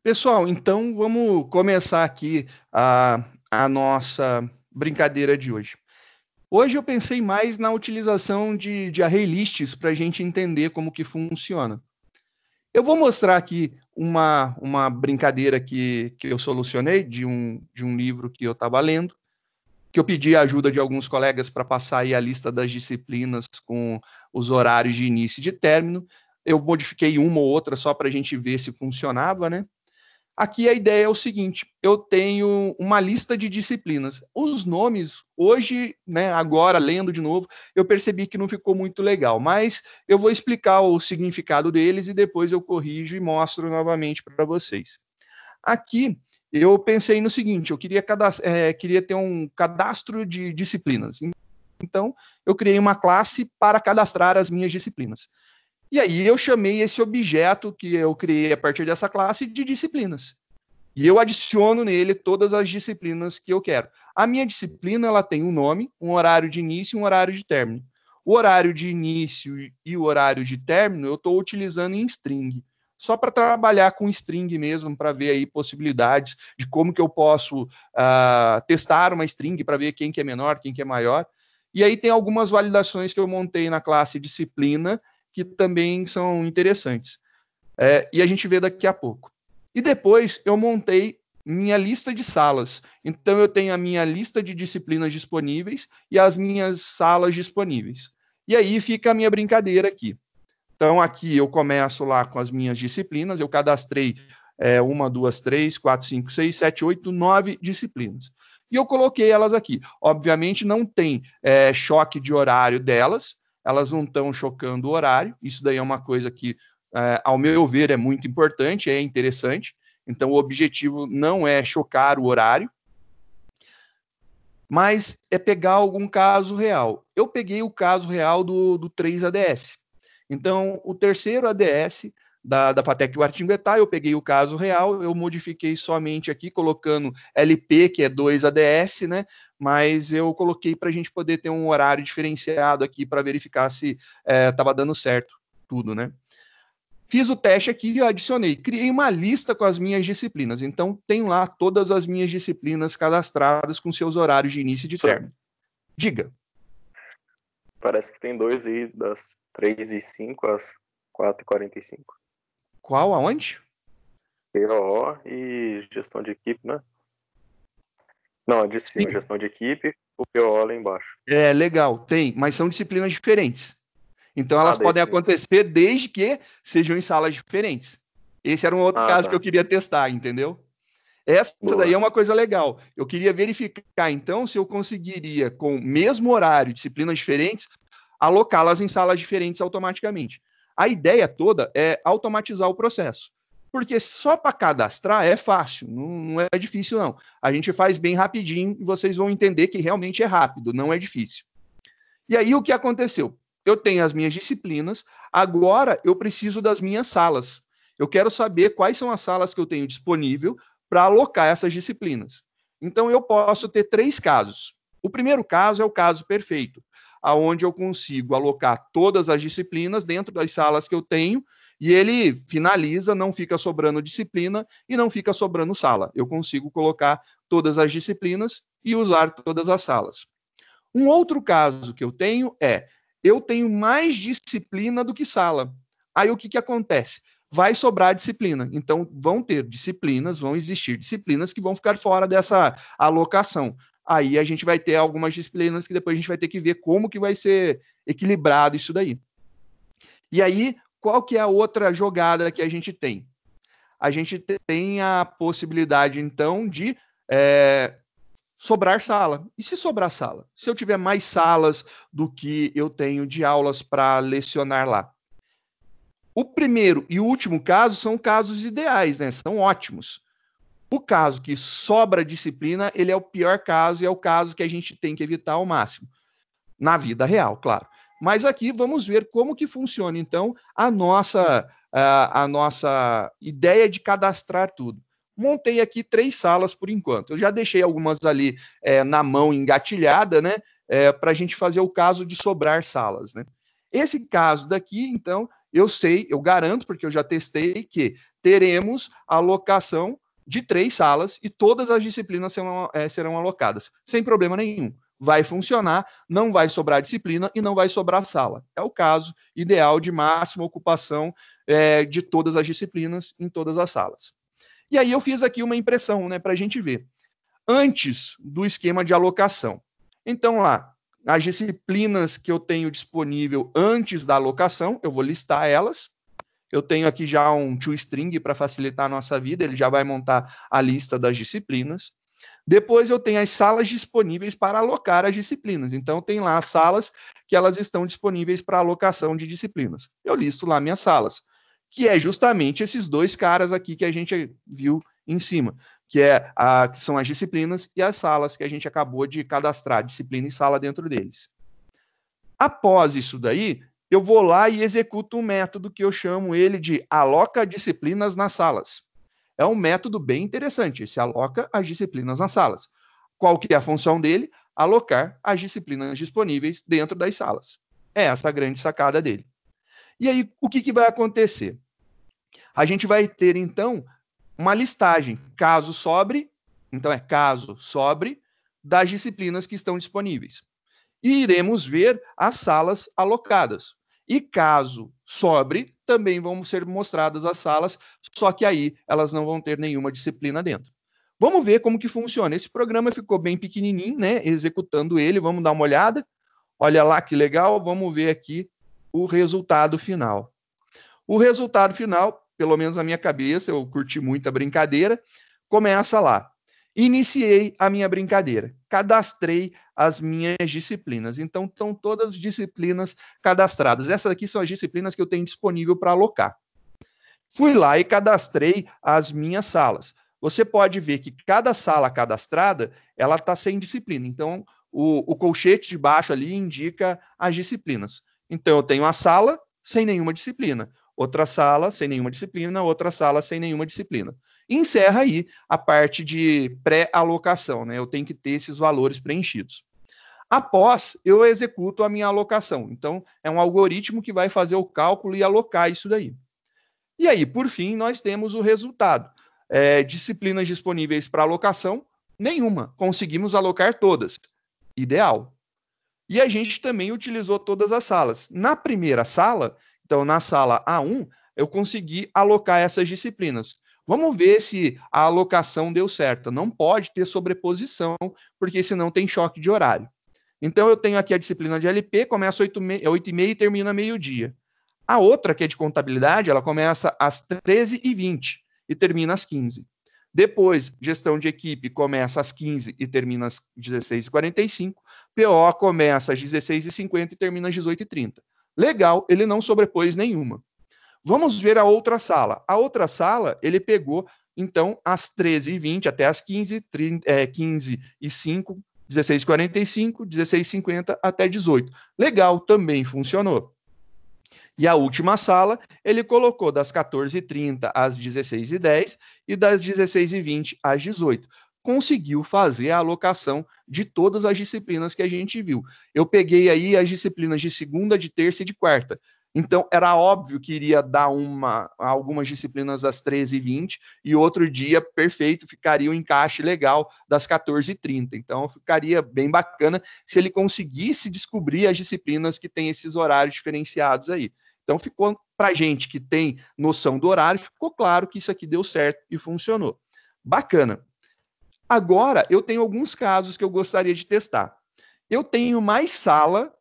Pessoal, então vamos começar aqui a nossa brincadeira de hoje. Hoje eu pensei mais na utilização de array lists para a gente entender como que funciona. Eu vou mostrar aqui uma brincadeira que eu solucionei de um livro que eu estava lendo, que eu pedi a ajuda de alguns colegas para passar aí a lista das disciplinas com os horários de início e de término. Eu modifiquei uma ou outra só para a gente ver se funcionava, né? Aqui a ideia é o seguinte: eu tenho uma lista de disciplinas. Os nomes, hoje, né, agora, lendo de novo, eu percebi que não ficou muito legal, mas eu vou explicar o significado deles e depois eu corrijo e mostro novamente para vocês. Aqui eu pensei no seguinte: eu queria ter um cadastro de disciplinas. Então, eu criei uma classe para cadastrar as minhas disciplinas. E aí eu chamei esse objeto que eu criei a partir dessa classe de disciplinas. E eu adiciono nele todas as disciplinas que eu quero. A minha disciplina ela tem um nome, um horário de início e um horário de término. O horário de início e o horário de término eu estou utilizando em string. Só para trabalhar com string mesmo, para ver aí possibilidades de como que eu posso testar uma string para ver quem que é menor, quem que é maior. E aí tem algumas validações que eu montei na classe disciplina, que também são interessantes. E a gente vê daqui a pouco. E depois eu montei minha lista de salas. Então eu tenho a minha lista de disciplinas disponíveis e as minhas salas disponíveis. E aí fica a minha brincadeira aqui. Então aqui eu começo lá com as minhas disciplinas, eu cadastrei 1, 2, 3, 4, 5, 6, 7, 8, 9 disciplinas. E eu coloquei elas aqui. Obviamente não tem choque de horário delas, elas não estão chocando o horário. Isso daí é uma coisa que, ao meu ver, é muito importante, é interessante. Então, o objetivo não é chocar o horário, mas é pegar algum caso real. Eu peguei o caso real do 3ADS. Então, o terceiro ADS da FATEC de Guaratinguetá, eu peguei o caso real, eu modifiquei somente aqui, colocando LP, que é 2ADS, né? Mas eu coloquei para a gente poder ter um horário diferenciado aqui para verificar se estava dando certo tudo, né? Fiz o teste aqui e adicionei. Criei uma lista com as minhas disciplinas. Então, tenho lá todas as minhas disciplinas cadastradas com seus horários de início e de término. Diga. Parece que tem dois aí, das 3h05 às 4h45. Qual, aonde? PO e gestão de equipe, né? Não, de cima, Sim. gestão de equipe, o PO lá embaixo. Legal, tem, mas são disciplinas diferentes. Então, elas podem acontecer desde que sejam em salas diferentes. Esse era um outro caso que eu queria testar, entendeu? Essa daí é uma coisa legal. Eu queria verificar, então, se eu conseguiria, com o mesmo horário, disciplinas diferentes, alocá-las em salas diferentes automaticamente. A ideia toda é automatizar o processo. Porque só para cadastrar é fácil, não é difícil, não. A gente faz bem rapidinho e vocês vão entender que realmente é rápido, não é difícil. E aí o que aconteceu? Eu tenho as minhas disciplinas, agora eu preciso das minhas salas. Eu quero saber quais são as salas que eu tenho disponível para alocar essas disciplinas. Então eu posso ter 3 casos. O primeiro caso é o caso perfeito, aonde eu consigo alocar todas as disciplinas dentro das salas que eu tenho e ele finaliza, não fica sobrando disciplina e não fica sobrando sala. Eu consigo colocar todas as disciplinas e usar todas as salas. Um outro caso que eu tenho eu tenho mais disciplina do que sala. Aí o que acontece? Vai sobrar disciplina. Então, vão existir disciplinas que vão ficar fora dessa alocação. Aí a gente vai ter algumas disciplinas que depois a gente vai ter que ver como que vai ser equilibrado isso daí. E aí, qual que é a outra jogada que a gente tem? A gente tem a possibilidade, então, de sobrar sala. E se sobrar sala? Se eu tiver mais salas do que eu tenho de aulas para lecionar lá? O primeiro e o último caso são casos ideais, né? São ótimos. O caso que sobra disciplina, ele é o pior caso e é o caso que a gente tem que evitar ao máximo. Na vida real, claro. Mas aqui vamos ver como que funciona, então, a nossa ideia de cadastrar tudo. Montei aqui 3 salas por enquanto. Eu já deixei algumas ali na mão engatilhada, né? Para a gente fazer o caso de sobrar salas, né? Esse caso daqui, então, eu sei, eu garanto, porque eu já testei, que teremos a alocação de 3 salas e todas as disciplinas serão alocadas, sem problema nenhum. Vai funcionar, não vai sobrar disciplina e não vai sobrar sala. É o caso ideal de máxima ocupação de todas as disciplinas em todas as salas. E aí eu fiz aqui uma impressão, né, para a gente ver. Antes do esquema de alocação. Então, lá, as disciplinas que eu tenho disponível antes da alocação, eu vou listar elas. Eu tenho aqui já um toString para facilitar a nossa vida, ele já vai montar a lista das disciplinas. Depois eu tenho as salas disponíveis para alocar as disciplinas. Então, tem lá as salas que elas estão disponíveis para alocação de disciplinas. Eu listo lá minhas salas, que é justamente esses 2 caras aqui que a gente viu em cima, que são as disciplinas e as salas que a gente acabou de cadastrar, disciplina e sala dentro deles. Após isso daí, eu vou lá e executo um método que eu chamo ele de aloca disciplinas nas salas. É um método bem interessante, esse aloca as disciplinas nas salas. Qual que é a função dele? Alocar as disciplinas disponíveis dentro das salas. É essa a grande sacada dele. E aí, o que vai acontecer? A gente vai ter, então, uma listagem, caso sobre, então caso sobre, das disciplinas que estão disponíveis. E iremos ver as salas alocadas. E caso sobre, também vão ser mostradas as salas, só que aí elas não vão ter nenhuma disciplina dentro. Vamos ver como que funciona. Esse programa ficou bem pequenininho, né? Executando ele, vamos dar uma olhada. Olha lá que legal, vamos ver aqui o resultado final. O resultado final, pelo menos na minha cabeça, eu curti muito a brincadeira, começa lá. Iniciei a minha brincadeira, cadastrei as minhas disciplinas. Então, estão todas as disciplinas cadastradas. Essas aqui são as disciplinas que eu tenho disponível para alocar. Fui lá e cadastrei as minhas salas. Você pode ver que cada sala cadastrada, ela está sem disciplina. Então, o colchete de baixo ali indica as disciplinas. Então, eu tenho a sala sem nenhuma disciplina, outra sala sem nenhuma disciplina, outra sala sem nenhuma disciplina. E encerra aí a parte de pré-alocação, né? Eu tenho que ter esses valores preenchidos. Após, eu executo a minha alocação. Então, é um algoritmo que vai fazer o cálculo e alocar isso daí. E aí, por fim, nós temos o resultado. Disciplinas disponíveis para alocação, nenhuma. Conseguimos alocar todas. Ideal. E a gente também utilizou todas as salas. Na primeira sala, então na sala A1, eu consegui alocar essas disciplinas. Vamos ver se a alocação deu certo. Não pode ter sobreposição, porque senão tem choque de horário. Então eu tenho aqui a disciplina de LP, começa às 8h30 e termina meio-dia. A outra, que é de contabilidade, ela começa às 13h20 e termina às 15h. Depois, gestão de equipe começa às 15h e termina às 16h45. PO começa às 16h50 e termina às 18h30. Legal, ele não sobrepôs nenhuma. Vamos ver a outra sala. A outra sala, ele pegou, então, às 13h20 até às 15h05, 16h45, 16h50 até 18h. Legal, também funcionou. E a última sala, ele colocou das 14h30 às 16h10 e das 16h20 às 18h. Conseguiu fazer a alocação de todas as disciplinas que a gente viu. Eu peguei aí as disciplinas de segunda, de terça e de quarta. Então, era óbvio que iria dar algumas disciplinas às 13h20 e outro dia, perfeito, ficaria um encaixe legal das 14h30. Então, ficaria bem bacana se ele conseguisse descobrir as disciplinas que têm esses horários diferenciados aí. Então, ficou para a gente que tem noção do horário, ficou claro que isso aqui deu certo e funcionou. Bacana. Agora, eu tenho alguns casos que eu gostaria de testar. Eu tenho mais sala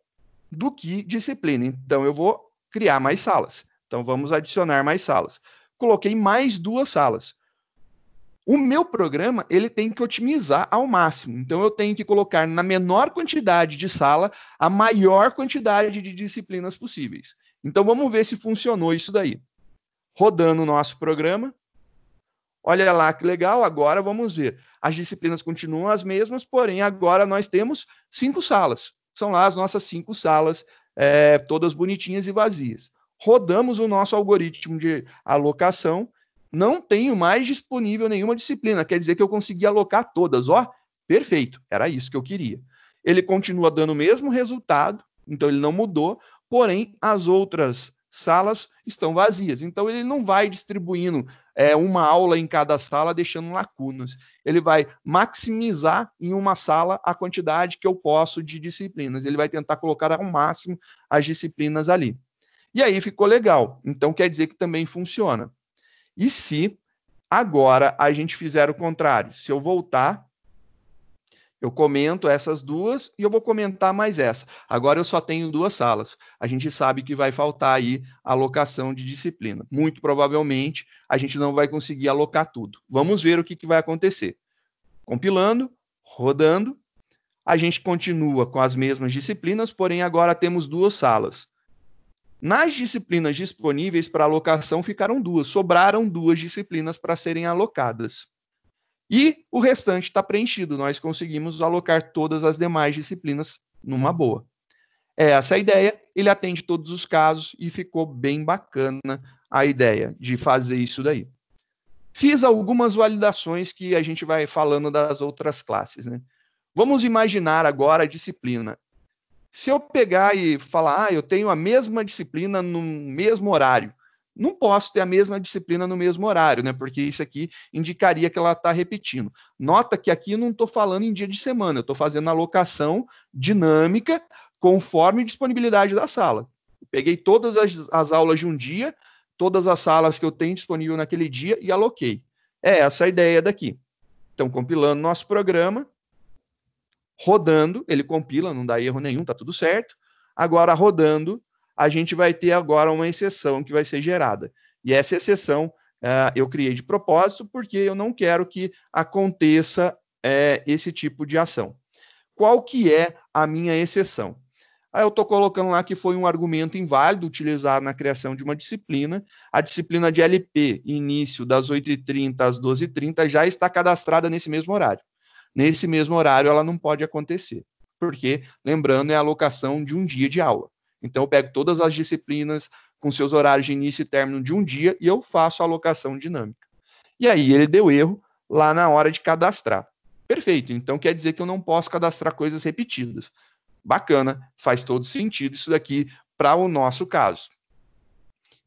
do que disciplina, então eu vou criar mais salas. Então, vamos adicionar mais salas. Coloquei mais 2 salas. O meu programa, ele tem que otimizar ao máximo. Então, eu tenho que colocar na menor quantidade de sala a maior quantidade de disciplinas possíveis. Então, vamos ver se funcionou isso daí. Rodando o nosso programa. Olha lá que legal, agora vamos ver. As disciplinas continuam as mesmas, porém agora nós temos 5 salas. São lá as nossas 5 salas, todas bonitinhas e vazias. Rodamos o nosso algoritmo de alocação, não tenho mais disponível nenhuma disciplina, quer dizer que eu consegui alocar todas. Ó, perfeito, era isso que eu queria. Ele continua dando o mesmo resultado, então ele não mudou, porém as outras salas estão vazias. Então, ele não vai distribuindo uma aula em cada sala, deixando lacunas. Ele vai maximizar em uma sala a quantidade que eu posso de disciplinas. Ele vai tentar colocar ao máximo as disciplinas ali. E aí ficou legal. Então, quer dizer que também funciona. E se agora a gente fizer o contrário? Se eu voltar, eu comento essas duas e eu vou comentar mais essa. Agora eu só tenho 2 salas. A gente sabe que vai faltar aí a alocação de disciplina. Muito provavelmente a gente não vai conseguir alocar tudo. Vamos ver o que vai acontecer. Compilando, rodando, a gente continua com as mesmas disciplinas, porém agora temos 2 salas. Nas disciplinas disponíveis para alocação ficaram 2, sobraram 2 disciplinas para serem alocadas. E o restante está preenchido, nós conseguimos alocar todas as demais disciplinas numa boa. É essa a ideia, ele atende todos os casos e ficou bem bacana a ideia de fazer isso daí. Fiz algumas validações que a gente vai falando das outras classes, né? Vamos imaginar agora a disciplina. Se eu pegar e falar, eu tenho a mesma disciplina no mesmo horário, não posso ter a mesma disciplina no mesmo horário, né? Porque isso aqui indicaria que ela está repetindo. Nota que aqui eu não estou falando em dia de semana, eu estou fazendo a alocação dinâmica conforme disponibilidade da sala. Eu peguei todas as aulas de um dia, todas as salas que eu tenho disponível naquele dia e aloquei. É essa a ideia daqui. Então, compilando nosso programa, rodando, ele compila, não dá erro nenhum, tá tudo certo. Agora, rodando, a gente vai ter agora uma exceção que vai ser gerada. E essa exceção eu criei de propósito porque eu não quero que aconteça esse tipo de ação. Qual que é a minha exceção? Aí eu estou colocando lá que foi um argumento inválido utilizado na criação de uma disciplina. A disciplina de LP, início das 8h30 às 12h30, já está cadastrada nesse mesmo horário. Nesse mesmo horário, ela não pode acontecer, porque, lembrando, é a alocação de um dia de aula. Então, eu pego todas as disciplinas com seus horários de início e término de um dia e eu faço a alocação dinâmica. E aí, ele deu erro lá na hora de cadastrar. Perfeito, então quer dizer que eu não posso cadastrar coisas repetidas. Bacana, faz todo sentido isso daqui para o nosso caso.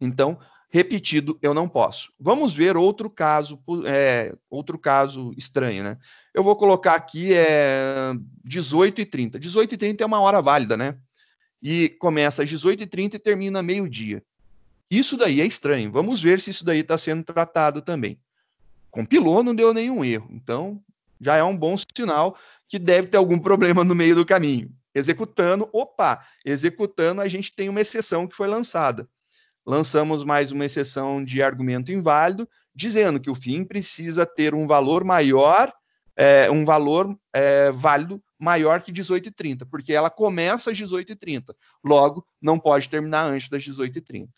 Então, repetido eu não posso. Vamos ver outro caso estranho, né? Eu vou colocar aqui 18h30. 18h30 é uma hora válida, né? E começa às 18h30 e termina meio-dia. Isso daí é estranho. Vamos ver se isso daí está sendo tratado também. Compilou, não deu nenhum erro. Então, já é um bom sinal que deve ter algum problema no meio do caminho. Executando, a gente tem uma exceção que foi lançada. Lançamos mais uma exceção de argumento inválido, dizendo que o fim precisa ter um valor maior, válido maior que 18h30, porque ela começa às 18h30, logo não pode terminar antes das 18h30.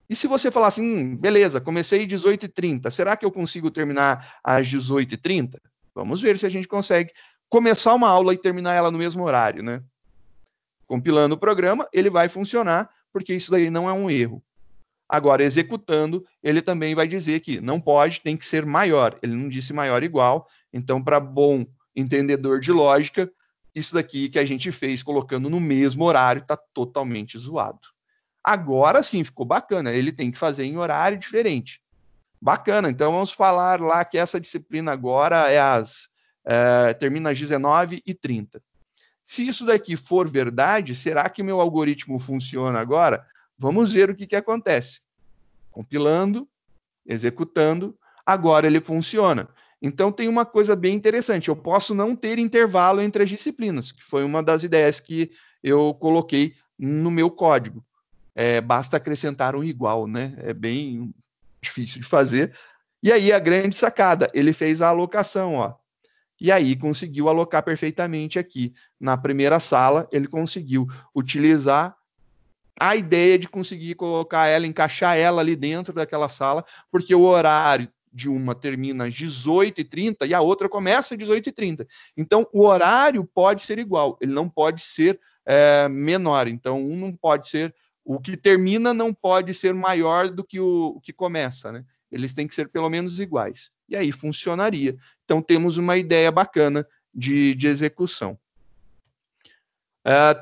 E se você falar assim, beleza, comecei às 18h30, será que eu consigo terminar às 18h30? Vamos ver se a gente consegue começar uma aula e terminar ela no mesmo horário, né? Compilando o programa, ele vai funcionar, porque isso daí não é um erro. Agora, executando, ele também vai dizer que não pode, tem que ser maior. Ele não disse maior igual. Então, para bom entendedor de lógica, isso daqui que a gente fez colocando no mesmo horário está totalmente zoado. Agora sim, ficou bacana. Ele tem que fazer em horário diferente. Bacana. Então, vamos falar lá que essa disciplina agora termina às 19h30. Se isso daqui for verdade, será que meu algoritmo funciona agora? Vamos ver o que acontece. Compilando, executando, agora ele funciona. Então tem uma coisa bem interessante, eu posso não ter intervalo entre as disciplinas, que foi uma das ideias que eu coloquei no meu código. Basta acrescentar um igual, né? É bem difícil de fazer. E aí a grande sacada, ele fez a alocação, ó. E aí conseguiu alocar perfeitamente aqui. Na primeira sala, ele conseguiu utilizar a ideia de conseguir colocar ela, encaixar ela ali dentro daquela sala, porque o horário de uma termina às 18h30 e a outra começa às 18h30. Então, o horário pode ser igual, ele não pode ser menor. Então, um não pode ser... O que termina não pode ser maior do que o que começa, né? Eles têm que ser pelo menos iguais. E aí funcionaria. Então, temos uma ideia bacana de execução.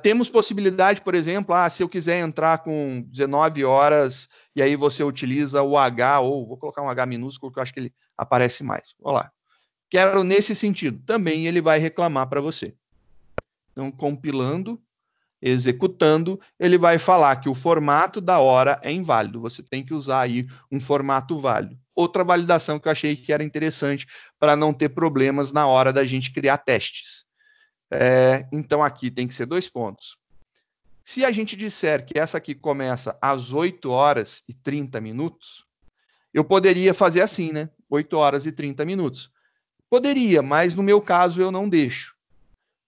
Temos possibilidade, por exemplo, se eu quiser entrar com 19 horas e aí você utiliza o H, ou vou colocar um H minúsculo que eu acho que ele aparece mais. Olha lá. Quero nesse sentido. Também ele vai reclamar para você. Então, compilando, executando, ele vai falar que o formato da hora é inválido. Você tem que usar aí um formato válido. Outra validação que eu achei que era interessante para não ter problemas na hora da gente criar testes. Então, aqui tem que ser 2 pontos. Se a gente disser que essa aqui começa às 8 horas e 30 minutos, eu poderia fazer assim, né? 8 horas e 30 minutos. Poderia, mas no meu caso eu não deixo.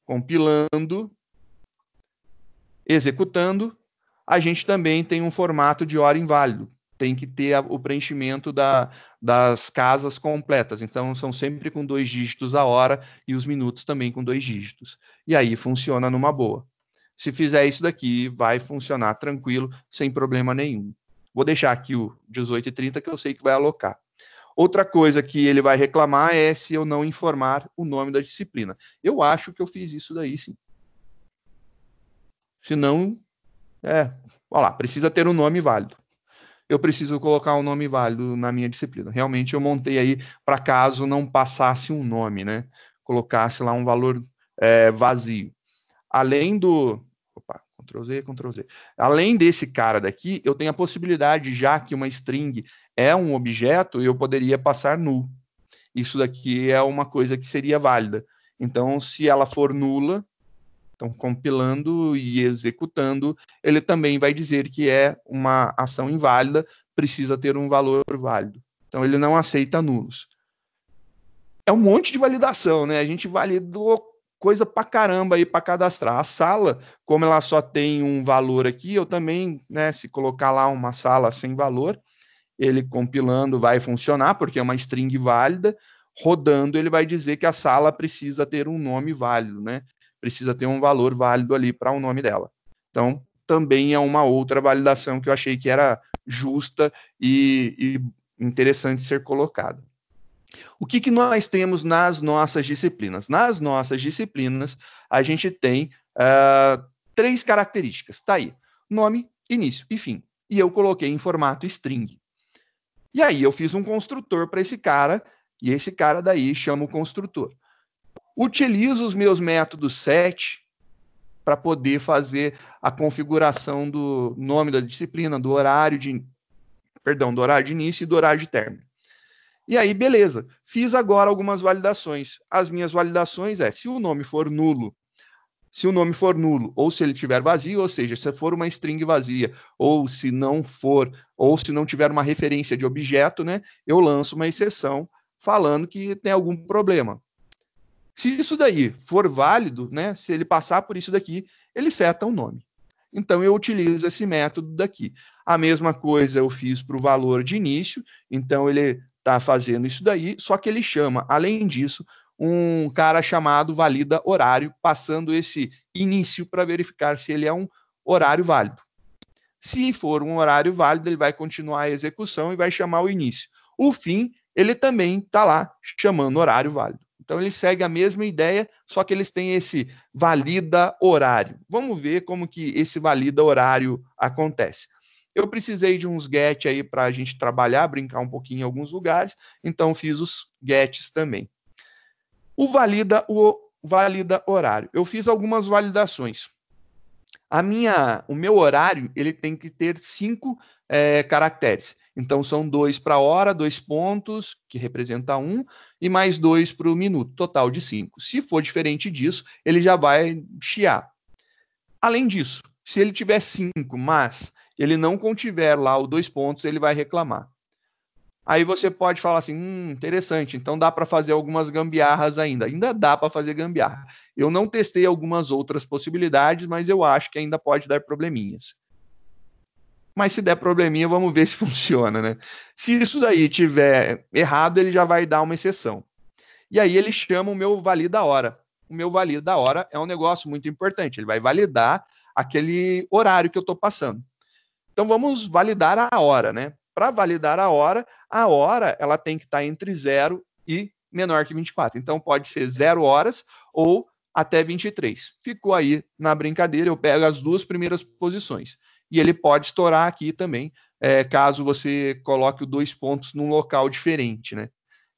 Compilando, executando, a gente também tem um formato de hora inválido. Tem que ter o preenchimento das casas completas. Então, são sempre com 2 dígitos a hora e os minutos também com 2 dígitos. E aí funciona numa boa. Se fizer isso daqui, vai funcionar tranquilo, sem problema nenhum. Vou deixar aqui o 18h30, que eu sei que vai alocar. Outra coisa que ele vai reclamar é se eu não informar o nome da disciplina. Eu acho que eu fiz isso daí, sim. Se não, olha lá, precisa ter um nome válido. Eu preciso colocar um nome válido na minha disciplina. Realmente eu montei aí para caso não passasse um nome, né? Colocasse lá um valor vazio. Além do... Opa, Ctrl+Z, Ctrl+Z. Além desse cara daqui, eu tenho a possibilidade, já que uma string é um objeto, eu poderia passar null. Isso daqui é uma coisa que seria válida. Então, se ela for nula, então, compilando e executando, ele também vai dizer que é uma ação inválida, precisa ter um valor válido. Então, ele não aceita nulos. É um monte de validação, né? A gente validou coisa pra caramba aí para cadastrar. A sala, como ela só tem um valor aqui, eu também, né, se colocar lá uma sala sem valor, ele compilando vai funcionar, porque é uma string válida, rodando ele vai dizer que a sala precisa ter um nome válido, né? Precisa ter um valor válido ali para o nome dela. Então, também é uma outra validação que eu achei que era justa e interessante ser colocada. O que nós temos nas nossas disciplinas? Nas nossas disciplinas, a gente tem 3 características. Está aí, nome, início e fim. E eu coloquei em formato string. E aí eu fiz um construtor para esse cara, e esse cara daí chama o construtor. Utilizo os meus métodos set para poder fazer a configuração do nome da disciplina, do horário de início e do horário de término. E aí, beleza. Fiz agora algumas validações. As minhas validações se o nome for nulo, ou se ele tiver vazio, ou seja, se for uma string vazia, ou se não for, ou se não tiver uma referência de objeto, né, eu lanço uma exceção falando que tem algum problema. Se isso daí for válido, né, se ele passar por isso daqui, ele seta um nome. Então, eu utilizo esse método daqui. A mesma coisa eu fiz para o valor de início, então ele está fazendo isso daí, só que ele chama, além disso, um cara chamado valida horário, passando esse início para verificar se ele é um horário válido. Se for um horário válido, ele vai continuar a execução e vai chamar o início. O fim, ele também está lá chamando horário válido. Então, ele segue a mesma ideia, só que eles têm esse valida horário. Vamos ver como que esse valida horário acontece. Eu precisei de uns get aí para a gente trabalhar, brincar um pouquinho em alguns lugares, então fiz os gets também. O valida horário. Eu fiz algumas validações. O meu horário ele tem que ter 5 caracteres. Então, são 2 para a hora, 2 pontos, que representa 1, e mais 2 para o minuto, total de 5. Se for diferente disso, ele já vai chiar. Além disso, se ele tiver 5, mas ele não contiver lá o 2 pontos, ele vai reclamar. Aí você pode falar assim, interessante, então dá para fazer algumas gambiarras ainda. Ainda dá para fazer gambiarra. Eu não testei algumas outras possibilidades, mas eu acho que ainda pode dar probleminhas. Mas se der probleminha, vamos ver se funciona, né? Se isso daí tiver errado, ele já vai dar uma exceção. E aí ele chama o meu valida hora. O meu valida hora é um negócio muito importante. Ele vai validar aquele horário que eu estou passando. Então vamos validar a hora, né? Para validar a hora ela tem que estar entre 0 e menor que 24. Então pode ser 0 horas ou até 23. Ficou aí na brincadeira, eu pego as duas primeiras posições. E ele pode estourar aqui também, caso você coloque os 2 pontos num local diferente, né?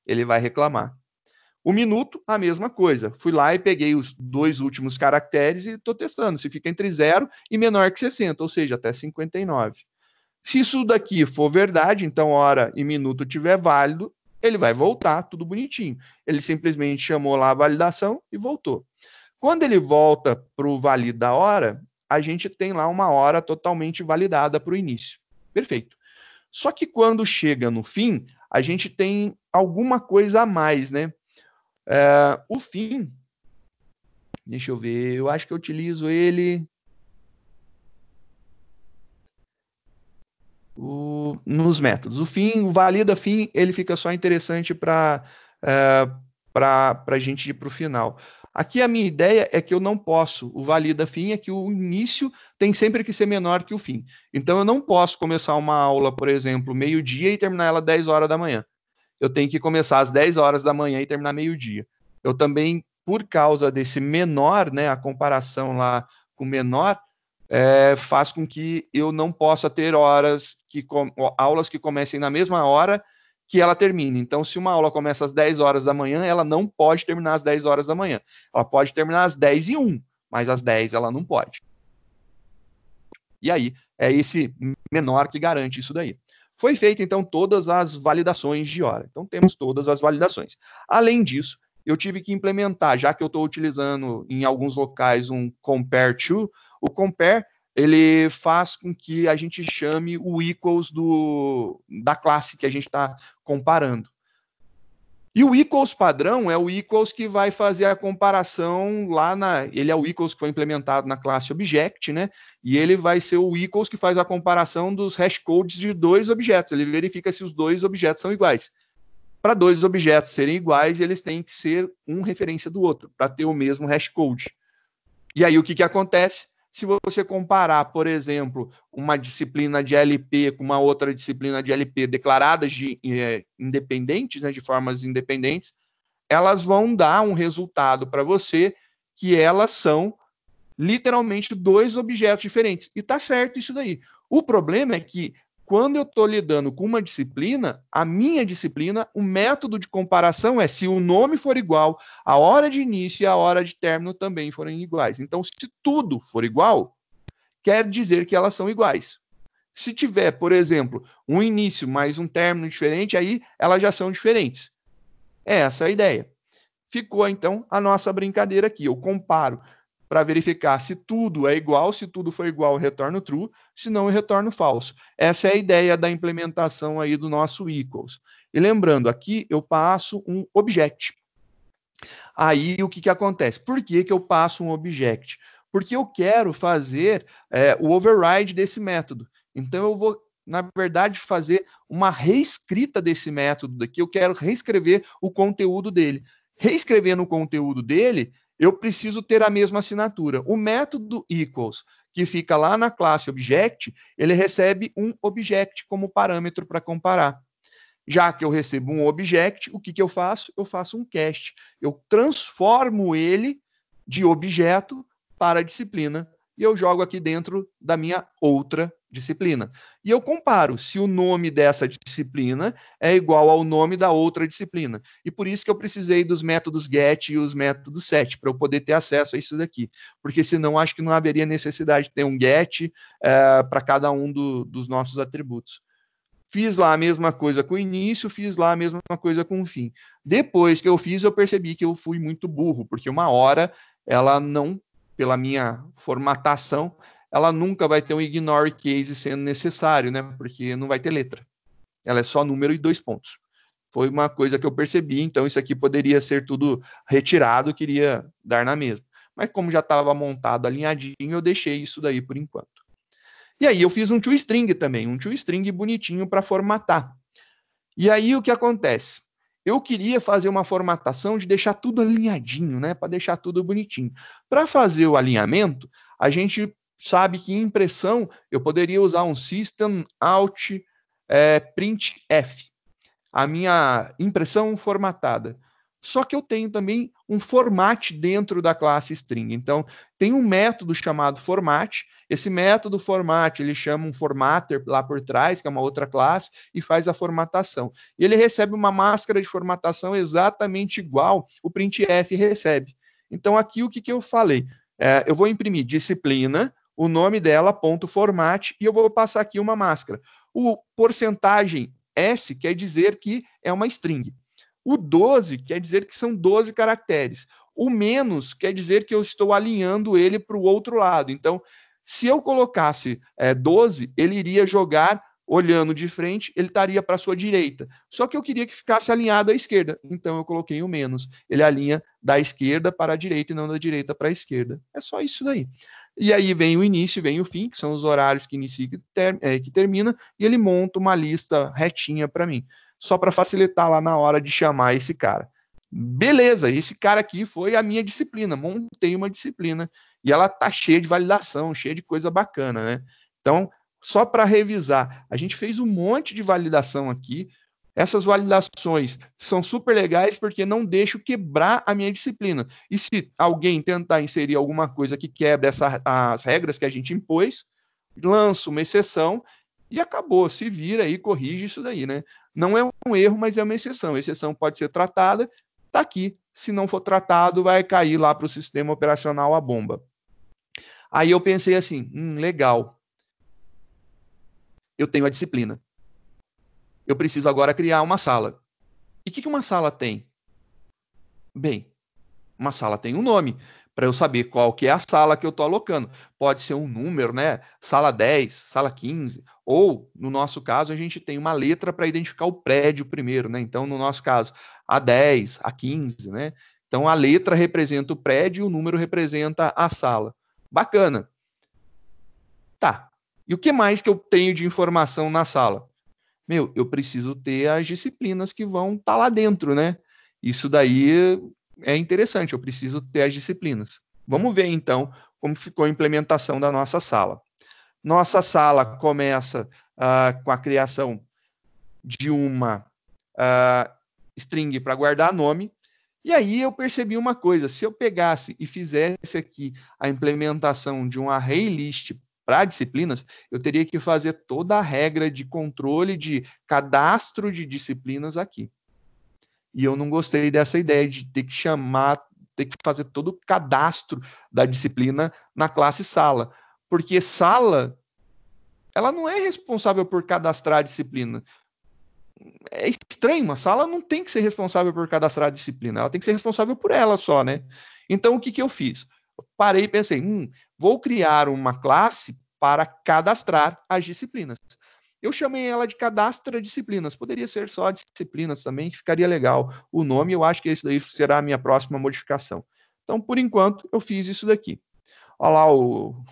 Ele vai reclamar. O minuto, a mesma coisa. Fui lá e peguei os 2 últimos caracteres e estou testando se fica entre 0 e menor que 60, ou seja, até 59. Se isso daqui for verdade, então hora e minuto tiver válido, ele vai voltar, tudo bonitinho. Ele simplesmente chamou lá a validação e voltou. Quando ele volta para o valida hora, a gente tem lá uma hora totalmente validada para o início. Perfeito. Só que quando chega no fim, a gente tem alguma coisa a mais, né? O fim, deixa eu ver, eu acho que eu utilizo ele nos métodos. O fim, o valida fim, ele fica só interessante para a gente ir para o final. Aqui a minha ideia é que eu não posso, o valida fim é que o início tem sempre que ser menor que o fim. Então eu não posso começar uma aula, por exemplo, meio-dia e terminar ela 10 horas da manhã. Eu tenho que começar às 10 horas da manhã e terminar meio-dia. Eu também, por causa desse menor, né, a comparação lá com o menor, faz com que eu não possa ter aulas que comecem na mesma hora que ela termine. Então, se uma aula começa às 10 horas da manhã, ela não pode terminar às 10 horas da manhã. Ela pode terminar às 10h01, mas às 10 ela não pode. E aí, é esse menor que garante isso daí. Foi feita, então, todas as validações de hora. Então, temos todas as validações. Além disso, eu tive que implementar, já que eu estou utilizando em alguns locais um compare to, o compare, ele faz com que a gente chame o equals da classe que a gente está comparando. E o equals padrão é o equals que vai fazer a comparação lá ele é o equals que foi implementado na classe object, né? E ele vai ser o equals que faz a comparação dos hashcodes de 2 objetos. Ele verifica se os 2 objetos são iguais. Para 2 objetos serem iguais, eles têm que ser um referência do outro, para ter o mesmo hashcode. E aí o que acontece? Se você comparar, por exemplo, uma disciplina de LP com uma outra disciplina de LP declaradas independentes, né, de formas independentes, elas vão dar um resultado para você que elas são literalmente 2 objetos diferentes. E está certo isso daí. O problema é que quando eu estou lidando com uma disciplina, a minha disciplina, o método de comparação é se o nome for igual, a hora de início e a hora de término também forem iguais. Então, se tudo for igual, quer dizer que elas são iguais. Se tiver, por exemplo, um início mais um término diferente, aí elas já são diferentes. Essa é a ideia. Ficou, então, a nossa brincadeira aqui. Eu comparo para verificar se tudo é igual, se tudo for igual, eu retorno true, se não, eu retorno falso. Essa é a ideia da implementação aí do nosso equals. E lembrando, aqui eu passo um object. Aí o que acontece? Por que eu passo um object? Porque eu quero fazer o override desse método. Então eu vou, na verdade, fazer uma reescrita desse método daqui. Eu quero reescrever o conteúdo dele. Reescrevendo o conteúdo dele, eu preciso ter a mesma assinatura. O método equals, que fica lá na classe object, ele recebe um object como parâmetro para comparar. Já que eu recebo um object, o que eu faço? Eu faço um cast. Eu transformo ele de objeto para disciplina e eu jogo aqui dentro da minha outra disciplina. E eu comparo se o nome dessa disciplina é igual ao nome da outra disciplina. E por isso que eu precisei dos métodos get e os métodos set, para eu poder ter acesso a isso daqui. Porque senão acho que não haveria necessidade de ter um get para cada um dos nossos atributos. Fiz lá a mesma coisa com o início, fiz lá a mesma coisa com o fim. Depois que eu fiz, eu percebi que eu fui muito burro, porque uma hora ela não, pela minha formatação, ela nunca vai ter um ignore case sendo necessário, né? Porque não vai ter letra. Ela é só número e 2 pontos. Foi uma coisa que eu percebi, então isso aqui poderia ser tudo retirado, queria dar na mesma. Mas como já estava montado, alinhadinho, eu deixei isso daí por enquanto. E aí eu fiz um toString também, um toString bonitinho para formatar. E aí o que acontece? Eu queria fazer uma formatação de deixar tudo alinhadinho, né? Para deixar tudo bonitinho. Para fazer o alinhamento, a gente sabe que em impressão eu poderia usar um system out printf. A minha impressão formatada. Só que eu tenho também um format dentro da classe string. Então, tem um método chamado format. Esse método format, ele chama um formatter lá por trás, que é uma outra classe, e faz a formatação. E ele recebe uma máscara de formatação exatamente igual o printf recebe. Então, aqui o que eu falei? Eu vou imprimir disciplina, o nome dela, ponto format, e eu vou passar aqui uma máscara. O porcentagem S quer dizer que é uma string. O 12 quer dizer que são 12 caracteres. O menos quer dizer que eu estou alinhando ele para o outro lado. Então, se eu colocasse 12, ele iria jogar olhando de frente, ele estaria para a sua direita. Só que eu queria que ficasse alinhado à esquerda. Então, eu coloquei o menos. Ele alinha da esquerda para a direita e não da direita para a esquerda. É só isso daí. E aí vem o início, vem o fim, que são os horários que inicia e que termina, e ele monta uma lista retinha para mim, só para facilitar lá na hora de chamar esse cara. Beleza, esse cara aqui foi a minha disciplina, montei uma disciplina, e ela tá cheia de validação, cheia de coisa bacana, né? Então, só para revisar, a gente fez um monte de validação aqui. Essas validações são super legais porque não deixam quebrar a minha disciplina. E se alguém tentar inserir alguma coisa que quebre as regras que a gente impôs, lança uma exceção e acabou. Se vira aí, corrige isso daí, né? Não é um erro, mas é uma exceção. A exceção pode ser tratada, está aqui. Se não for tratado, vai cair lá para o sistema operacional a bomba. Aí eu pensei assim, legal. Eu tenho a disciplina. Eu preciso agora criar uma sala. E o que uma sala tem? Bem, uma sala tem um nome, para eu saber qual que é a sala que eu estou alocando. Pode ser um número, né? Sala 10, sala 15, ou, no nosso caso, a gente tem uma letra para identificar o prédio primeiro, né? Então, no nosso caso, a 10, a 15, né? Então, a letra representa o prédio e o número representa a sala. Bacana. Tá. E o que mais que eu tenho de informação na sala? Eu preciso ter as disciplinas que vão estar lá dentro, né? Isso daí é interessante, eu preciso ter as disciplinas. Vamos ver, então, como ficou a implementação da nossa sala. Nossa sala começa com a criação de uma string para guardar nome, e aí eu percebi uma coisa, se eu pegasse e fizesse aqui a implementação de um array list para disciplinas, eu teria que fazer toda a regra de controle de cadastro de disciplinas aqui. E eu não gostei dessa ideia de ter que fazer todo o cadastro da disciplina na classe sala, porque sala, ela não é responsável por cadastrar a disciplina. É estranho, uma sala não tem que ser responsável por cadastrar a disciplina, ela tem que ser responsável por ela só, né? Então, o que eu fiz? Parei e pensei, vou criar uma classe para cadastrar as disciplinas. Eu chamei ela de cadastra disciplinas, poderia ser só disciplinas também, que ficaria legal. O nome, eu acho que esse daí será a minha próxima modificação. Então, por enquanto, eu fiz isso daqui. Olha lá o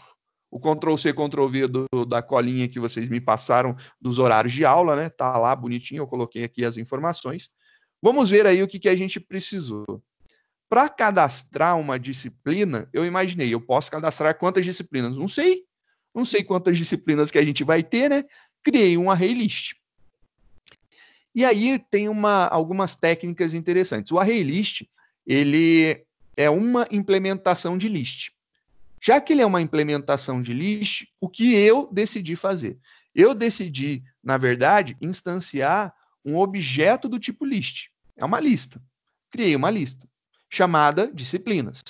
Ctrl+C, Ctrl+V da colinha que vocês me passaram dos horários de aula, né? Tá lá bonitinho, eu coloquei aqui as informações. Vamos ver aí o que a gente precisou. Para cadastrar uma disciplina, eu imaginei, eu posso cadastrar quantas disciplinas? Não sei quantas disciplinas que a gente vai ter, né? Criei um array list. E aí tem algumas técnicas interessantes. O array list, ele é uma implementação de list. Já que ele é uma implementação de list, o que eu decidi fazer? Eu decidi, na verdade, instanciar um objeto do tipo list. É uma lista. Criei uma lista chamada disciplinas.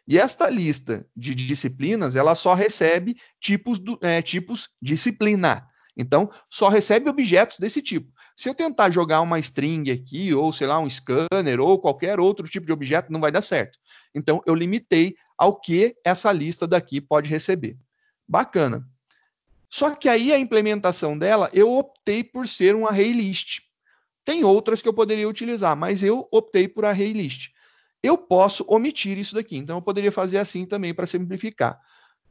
E esta lista de disciplinas, ela só recebe tipos disciplina. Então, só recebe objetos desse tipo. Se eu tentar jogar uma string aqui, ou sei lá, um scanner, ou qualquer outro tipo de objeto, não vai dar certo. Então, eu limitei ao que essa lista daqui pode receber. Bacana. Só que aí a implementação dela, eu optei por ser um array list. Tem outras que eu poderia utilizar, mas eu optei por array list. Eu posso omitir isso daqui, então eu poderia fazer assim também para simplificar.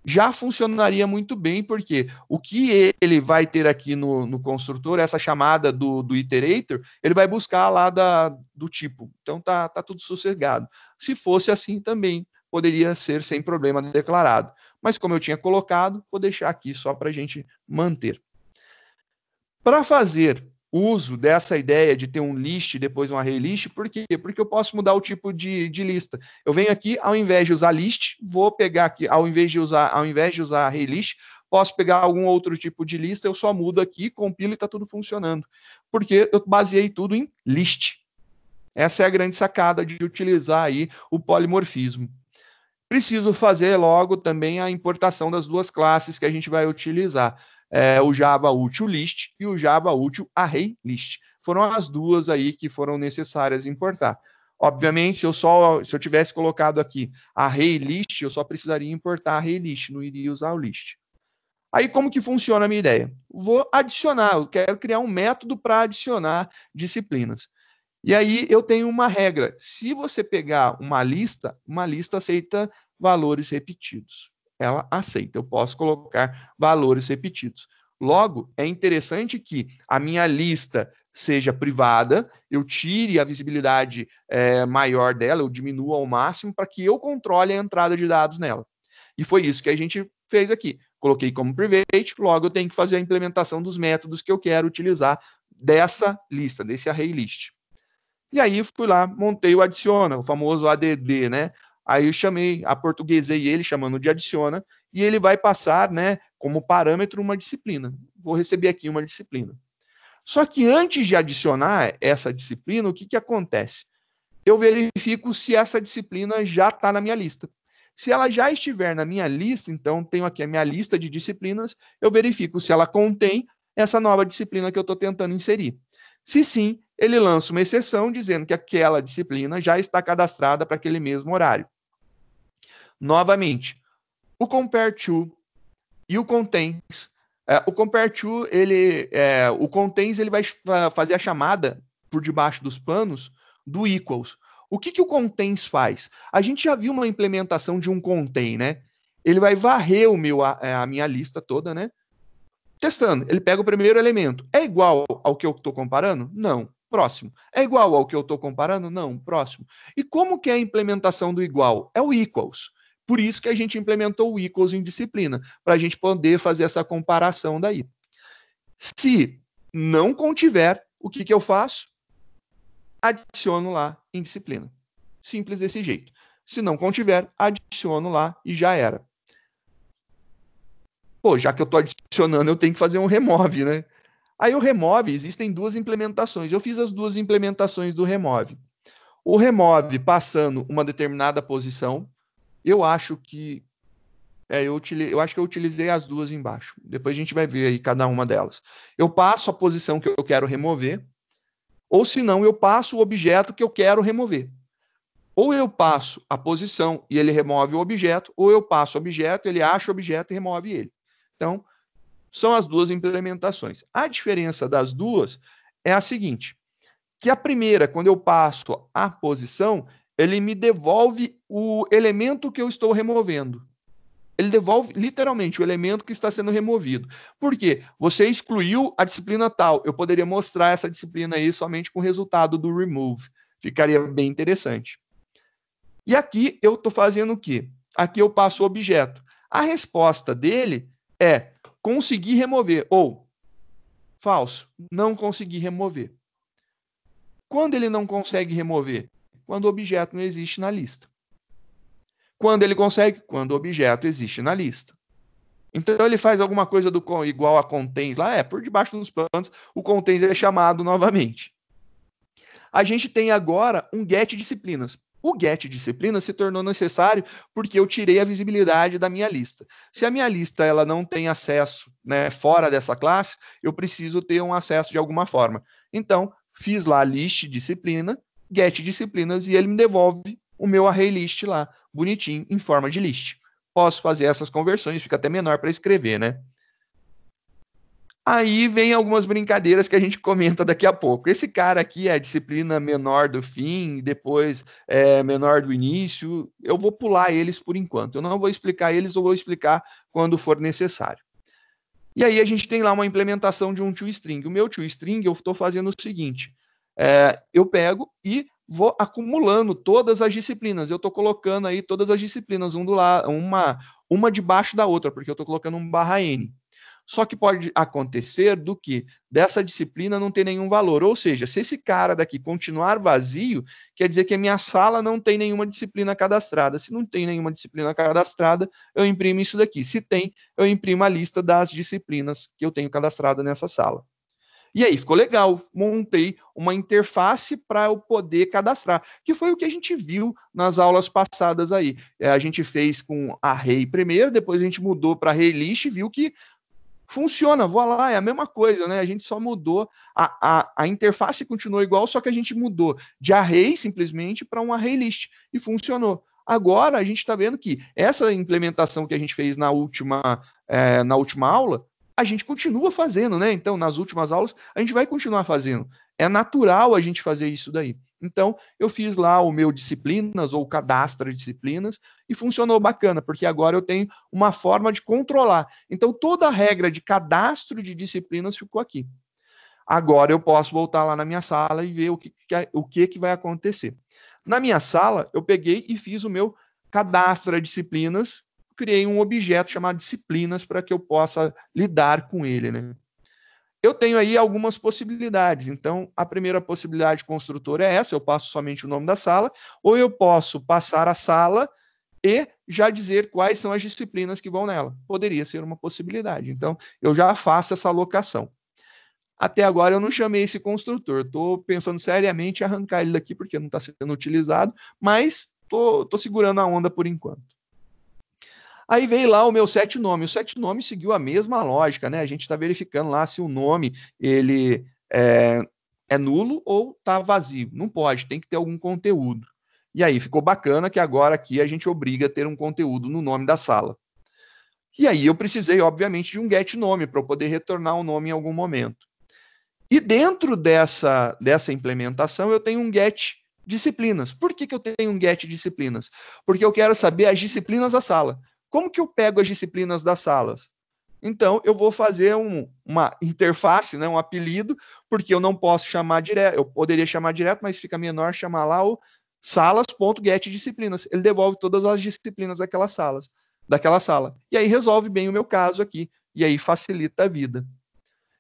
Já funcionaria muito bem, porque o que ele vai ter aqui no construtor, essa chamada do iterator, ele vai buscar lá do tipo. Então tá tudo sossegado. Se fosse assim também, poderia ser sem problema declarado. Mas como eu tinha colocado, vou deixar aqui só para a gente manter. Para fazer uso dessa ideia de ter um list e depois um array list, por quê? Porque eu posso mudar o tipo de lista. Eu venho aqui, ao invés de usar list, vou pegar aqui, ao invés de usar array list, posso pegar algum outro tipo de lista, eu só mudo aqui, compilo e está tudo funcionando. Porque eu baseei tudo em list. Essa é a grande sacada de utilizar aí o polimorfismo. Preciso fazer logo também a importação das duas classes que a gente vai utilizar. O Java Util List e o Java Util Array List. Foram as duas aí que foram necessárias importar. Obviamente, se eu tivesse colocado aqui Array List, eu só precisaria importar Array List, não iria usar o List. Aí, como que funciona a minha ideia? Vou adicionar, eu quero criar um método para adicionar disciplinas. E aí eu tenho uma regra. Se você pegar uma lista aceita valores repetidos. Ela aceita, eu posso colocar valores repetidos. Logo, é interessante que a minha lista seja privada, eu tire a visibilidade maior dela, eu diminua ao máximo para que eu controle a entrada de dados nela. E foi isso que a gente fez aqui. Coloquei como private, logo eu tenho que fazer a implementação dos métodos que eu quero utilizar dessa lista, desse array list. E aí fui lá, montei o adiciona, o famoso ADD, né? Aí eu chamei, aportuguesei ele, chamando de adiciona, e ele vai passar, né, como parâmetro uma disciplina. Vou receber aqui uma disciplina. Só que antes de adicionar essa disciplina, o que acontece? Eu verifico se essa disciplina já está na minha lista. Se ela já estiver na minha lista, então tenho aqui a minha lista de disciplinas, eu verifico se ela contém essa nova disciplina que eu estou tentando inserir. Se sim, ele lança uma exceção dizendo que aquela disciplina já está cadastrada para aquele mesmo horário. Novamente, o compare_to e o contains. O compare_to, o contains, ele vai fazer a chamada por debaixo dos panos do equals. O que o contains faz? A gente já viu uma implementação de um contain, né? Ele vai varrer a minha lista toda, né? Testando, ele pega o primeiro elemento. É igual ao que eu estou comparando? Não. Próximo. É igual ao que eu estou comparando? Não. Próximo. E como que é a implementação do igual? É o equals. Por isso que a gente implementou o equals em disciplina, para a gente poder fazer essa comparação daí. Se não contiver, o que eu faço? Adiciono lá em disciplina. Simples desse jeito. Se não contiver, adiciono lá e já era. Pô, já que eu estou adicionando, eu tenho que fazer um remove, né? Aí o remove, existem duas implementações. Eu fiz as duas implementações do remove. O remove passando uma determinada posição, eu acho que eu utilizei as duas embaixo. Depois a gente vai ver aí cada uma delas. Eu passo a posição que eu quero remover, ou se não, eu passo o objeto que eu quero remover. Ou eu passo a posição e ele remove o objeto, ou eu passo o objeto, ele acha o objeto e remove ele. Então, são as duas implementações. A diferença das duas é a seguinte, que a primeira, quando eu passo a posição, ele me devolve o elemento que eu estou removendo. Ele devolve literalmente o elemento que está sendo removido. Por quê? Você excluiu a disciplina tal. Eu poderia mostrar essa disciplina aí somente com o resultado do remove. Ficaria bem interessante. E aqui eu estou fazendo o quê? Aqui eu passo o objeto. A resposta dele é conseguir remover, ou falso, não conseguir remover. Quando ele não consegue remover? Quando o objeto não existe na lista. Quando ele consegue? Quando o objeto existe na lista. Então ele faz alguma coisa igual a contains lá, por debaixo dos panos, o contains é chamado novamente. A gente tem agora um get disciplinas. O get disciplinas se tornou necessário porque eu tirei a visibilidade da minha lista. Se a minha lista ela não tem acesso, né, fora dessa classe, eu preciso ter um acesso de alguma forma. Então, fiz lá list disciplina, get disciplinas, e ele me devolve o meu array list lá, bonitinho, em forma de list. Posso fazer essas conversões, fica até menor para escrever, né? Aí vem algumas brincadeiras que a gente comenta daqui a pouco. Esse cara aqui é a disciplina menor do fim, depois menor do início. Eu vou pular eles por enquanto. Eu não vou explicar eles, eu vou explicar quando for necessário. E aí a gente tem lá uma implementação de um toString. O meu toString, eu estou fazendo o seguinte. Eu pego e vou acumulando todas as disciplinas. Eu estou colocando aí todas as disciplinas, uma debaixo da outra, porque eu estou colocando um /n. Só que pode acontecer do que dessa disciplina não ter nenhum valor. Ou seja, se esse cara daqui continuar vazio, quer dizer que a minha sala não tem nenhuma disciplina cadastrada. Se não tem nenhuma disciplina cadastrada, eu imprimo isso daqui. Se tem, eu imprimo a lista das disciplinas que eu tenho cadastrada nessa sala. E aí, ficou legal. Montei uma interface para eu poder cadastrar, que foi o que a gente viu nas aulas passadas aí. A gente fez com array primeiro, depois a gente mudou para array list e viu que funciona, vou lá, é a mesma coisa, né? A gente só mudou, a interface continuou igual, só que a gente mudou de array simplesmente para um array list e funcionou. Agora a gente está vendo que essa implementação que a gente fez na última aula, a gente continua fazendo, né? Então, nas últimas aulas, a gente vai continuar fazendo. É natural a gente fazer isso daí. Então, eu fiz lá o meu disciplinas ou cadastro de disciplinas e funcionou bacana, porque agora eu tenho uma forma de controlar. Então, toda a regra de cadastro de disciplinas ficou aqui. Agora eu posso voltar lá na minha sala e ver o que vai acontecer. Na minha sala, eu peguei e fiz o meu cadastro de disciplinas, criei um objeto chamado disciplinas para que eu possa lidar com ele, né? Eu tenho aí algumas possibilidades. Então, a primeira possibilidade construtora é essa, eu passo somente o nome da sala, ou eu posso passar a sala e já dizer quais são as disciplinas que vão nela. Poderia ser uma possibilidade. Então, eu já faço essa alocação. Até agora eu não chamei esse construtor. Estou pensando seriamente em arrancar ele daqui, porque não está sendo utilizado, mas estou segurando a onda por enquanto. Aí veio lá o meu setNome. O setNome seguiu a mesma lógica, né? A gente está verificando lá se o nome ele é nulo ou está vazio. Não pode, tem que ter algum conteúdo. E aí ficou bacana que agora aqui a gente obriga a ter um conteúdo no nome da sala. E aí eu precisei, obviamente, de um getNome para eu poder retornar o nome em algum momento. E dentro dessa implementação eu tenho um getDisciplinas. Por que eu tenho um getDisciplinas? Porque eu quero saber as disciplinas da sala. Como que eu pego as disciplinas das salas? Então, eu vou fazer uma interface, né, um apelido, porque eu não posso chamar direto, eu poderia chamar direto, mas fica menor chamar lá o salas.getDisciplinas. Ele devolve todas as disciplinas daquela sala. E aí resolve bem o meu caso aqui, e aí facilita a vida.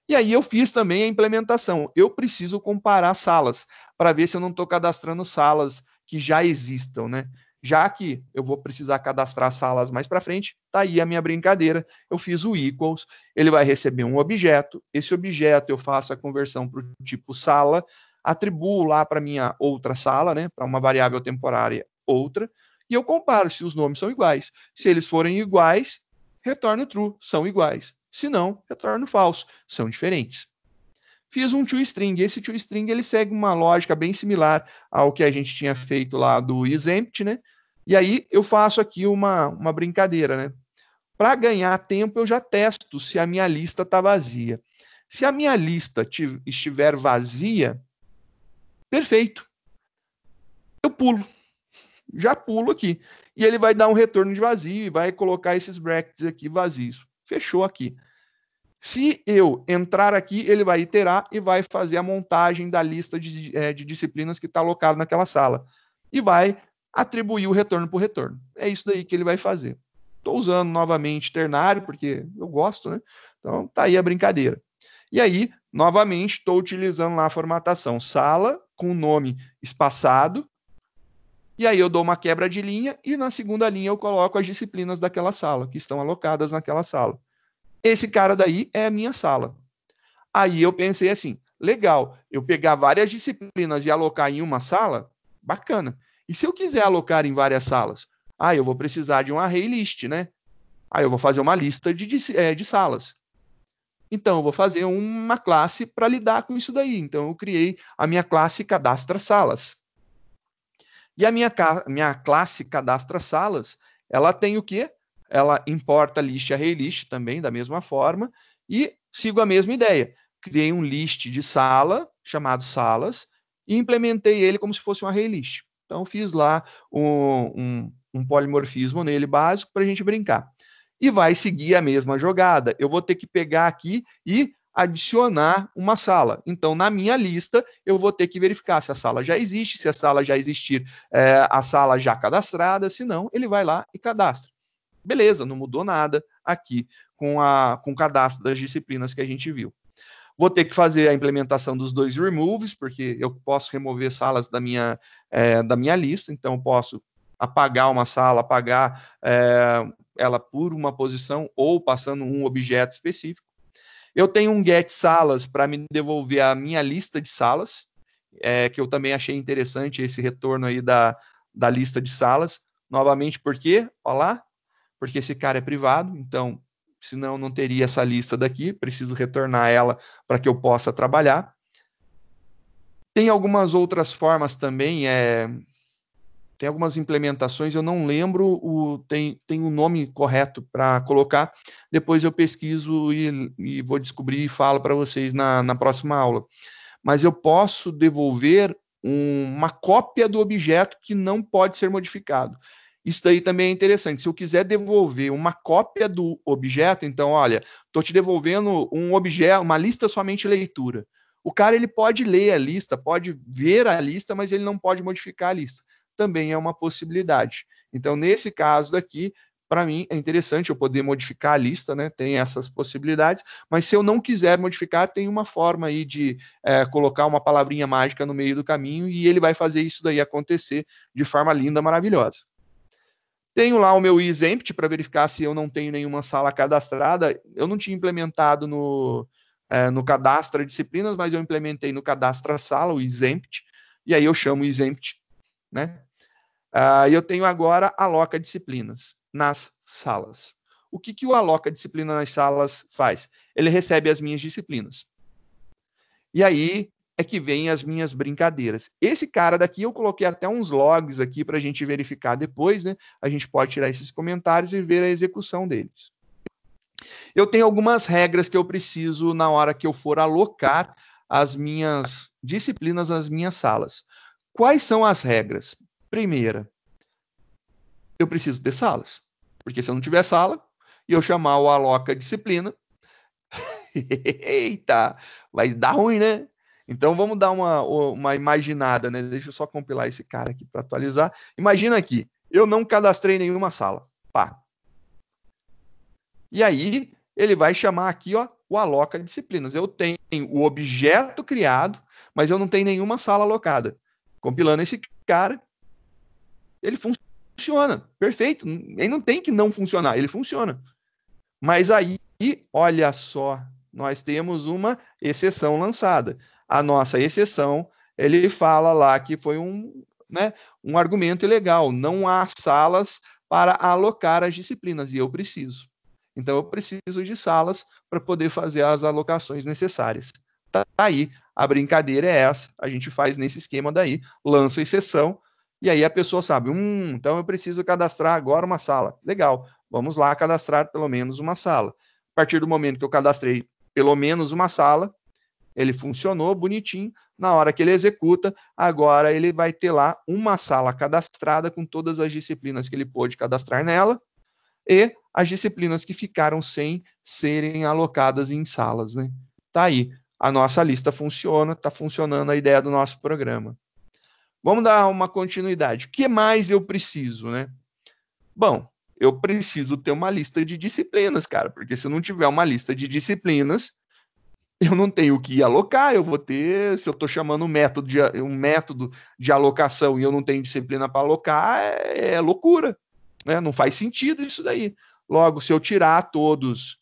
E aí eu fiz também a implementação. Eu preciso comparar salas, para ver se eu não estou cadastrando salas que já existam, né? Já que eu vou precisar cadastrar salas mais para frente, tá aí a minha brincadeira. Eu fiz o equals, ele vai receber um objeto, esse objeto eu faço a conversão para o tipo sala, atribuo lá para minha outra sala, né, para uma variável temporária outra, e eu comparo se os nomes são iguais. Se eles forem iguais, retorno true, são iguais. Se não, retorno falso, são diferentes. Fiz um toString. Esse toString ele segue uma lógica bem similar ao que a gente tinha feito lá do isEmpty, né? E aí eu faço aqui uma brincadeira, né? Para ganhar tempo, eu já testo se a minha lista está vazia. Se a minha lista estiver vazia, perfeito. Eu pulo. Já pulo aqui. E ele vai dar um retorno de vazio e vai colocar esses brackets aqui vazios. Fechou aqui. Se eu entrar aqui, ele vai iterar e vai fazer a montagem da lista de disciplinas que está alocada naquela sala. E vai atribuir o retorno por retorno. É isso daí que ele vai fazer. Estou usando novamente ternário, porque eu gosto, né? Então, tá aí a brincadeira. E aí, novamente, estou utilizando lá a formatação sala com o nome espaçado. E aí eu dou uma quebra de linha e na segunda linha eu coloco as disciplinas daquela sala, que estão alocadas naquela sala. Esse cara daí é a minha sala. Aí eu pensei assim, legal, eu pegar várias disciplinas e alocar em uma sala, bacana. E se eu quiser alocar em várias salas? Eu vou precisar de um array list, né? Aí eu vou fazer uma lista de salas. Então, eu vou fazer uma classe para lidar com isso daí. Então, eu criei a minha classe cadastra salas. E a minha classe cadastra salas, ela tem o quê? Ela importa list array list também, da mesma forma, e sigo a mesma ideia. Criei um list de sala, chamado salas, e implementei ele como se fosse um array list. Então, fiz lá um polimorfismo nele básico para a gente brincar. E vai seguir a mesma jogada. Eu vou ter que pegar aqui e adicionar uma sala. Então, na minha lista, eu vou ter que verificar se a sala já existe, se a sala já existir, a sala já cadastrada, se não, ele vai lá e cadastra. Beleza, não mudou nada aqui com o cadastro das disciplinas que a gente viu. Vou ter que fazer a implementação dos 2 removes, porque eu posso remover salas da minha lista, então eu posso apagar uma sala, apagar ela por uma posição ou passando um objeto específico. Eu tenho um get salas para me devolver a minha lista de salas, que eu também achei interessante esse retorno aí da lista de salas. Novamente, por quê? Olha lá, porque esse cara é privado, então, senão não teria essa lista daqui, preciso retornar ela para que eu possa trabalhar. Tem algumas outras formas também, tem algumas implementações, eu não lembro, tem um nome correto para colocar, depois eu pesquiso e vou descobrir e falo para vocês na próxima aula. Mas eu posso devolver uma cópia do objeto que não pode ser modificado. Isso daí também é interessante. Se eu quiser devolver uma cópia do objeto, então, olha, estou te devolvendo um objeto, uma lista somente leitura. O cara ele pode ler a lista, pode ver a lista, mas ele não pode modificar a lista. Também é uma possibilidade. Então, nesse caso daqui, para mim é interessante eu poder modificar a lista, né? Tem essas possibilidades, mas se eu não quiser modificar, tem uma forma aí de colocar uma palavrinha mágica no meio do caminho e ele vai fazer isso daí acontecer de forma linda, maravilhosa. Tenho lá o meu exempt para verificar se eu não tenho nenhuma sala cadastrada. Eu não tinha implementado no cadastro disciplinas, mas eu implementei no cadastro sala, o exempt, e aí eu chamo o exempt, né? Eu tenho agora aloca disciplinas nas salas. O que o aloca disciplina nas salas faz? Ele recebe as minhas disciplinas. E aí é que vem as minhas brincadeiras. Esse cara daqui, eu coloquei até uns logs aqui para a gente verificar depois, né? A gente pode tirar esses comentários e ver a execução deles. Eu tenho algumas regras que eu preciso na hora que eu for alocar as minhas disciplinas nas minhas salas. Quais são as regras? Primeira, eu preciso ter salas. Porque se eu não tiver sala, e eu chamar o aloca disciplina, eita, vai dar ruim, né? Então vamos dar uma imaginada, né? Deixa eu só compilar esse cara aqui para atualizar. Imagina aqui, eu não cadastrei nenhuma sala. Pá. E aí ele vai chamar aqui, ó, o aloca disciplinas. Eu tenho o objeto criado, mas eu não tenho nenhuma sala alocada. Compilando esse cara, ele funciona, perfeito. Ele não tem que não funcionar, ele funciona. Mas aí, olha só, nós temos uma exceção lançada. A nossa exceção, ele fala lá que foi um argumento ilegal. Não há salas para alocar as disciplinas, e eu preciso. Então, eu preciso de salas para poder fazer as alocações necessárias. Tá aí, a brincadeira é essa, a gente faz nesse esquema daí, lança a exceção, e aí a pessoa sabe, então eu preciso cadastrar agora uma sala. Legal, vamos lá cadastrar pelo menos uma sala. A partir do momento que eu cadastrei pelo menos uma sala, ele funcionou bonitinho, na hora que ele executa, agora ele vai ter lá uma sala cadastrada com todas as disciplinas que ele pôde cadastrar nela, e as disciplinas que ficaram sem serem alocadas em salas, né? Tá aí, a nossa lista funciona, tá funcionando a ideia do nosso programa. Vamos dar uma continuidade. O que mais eu preciso, né? Bom, eu preciso ter uma lista de disciplinas, cara, porque se eu não tiver uma lista de disciplinas, eu não tenho o que alocar, eu vou ter, se eu estou chamando um método de alocação e eu não tenho disciplina para alocar, é loucura, né? Não faz sentido isso daí. Logo, se eu tirar todos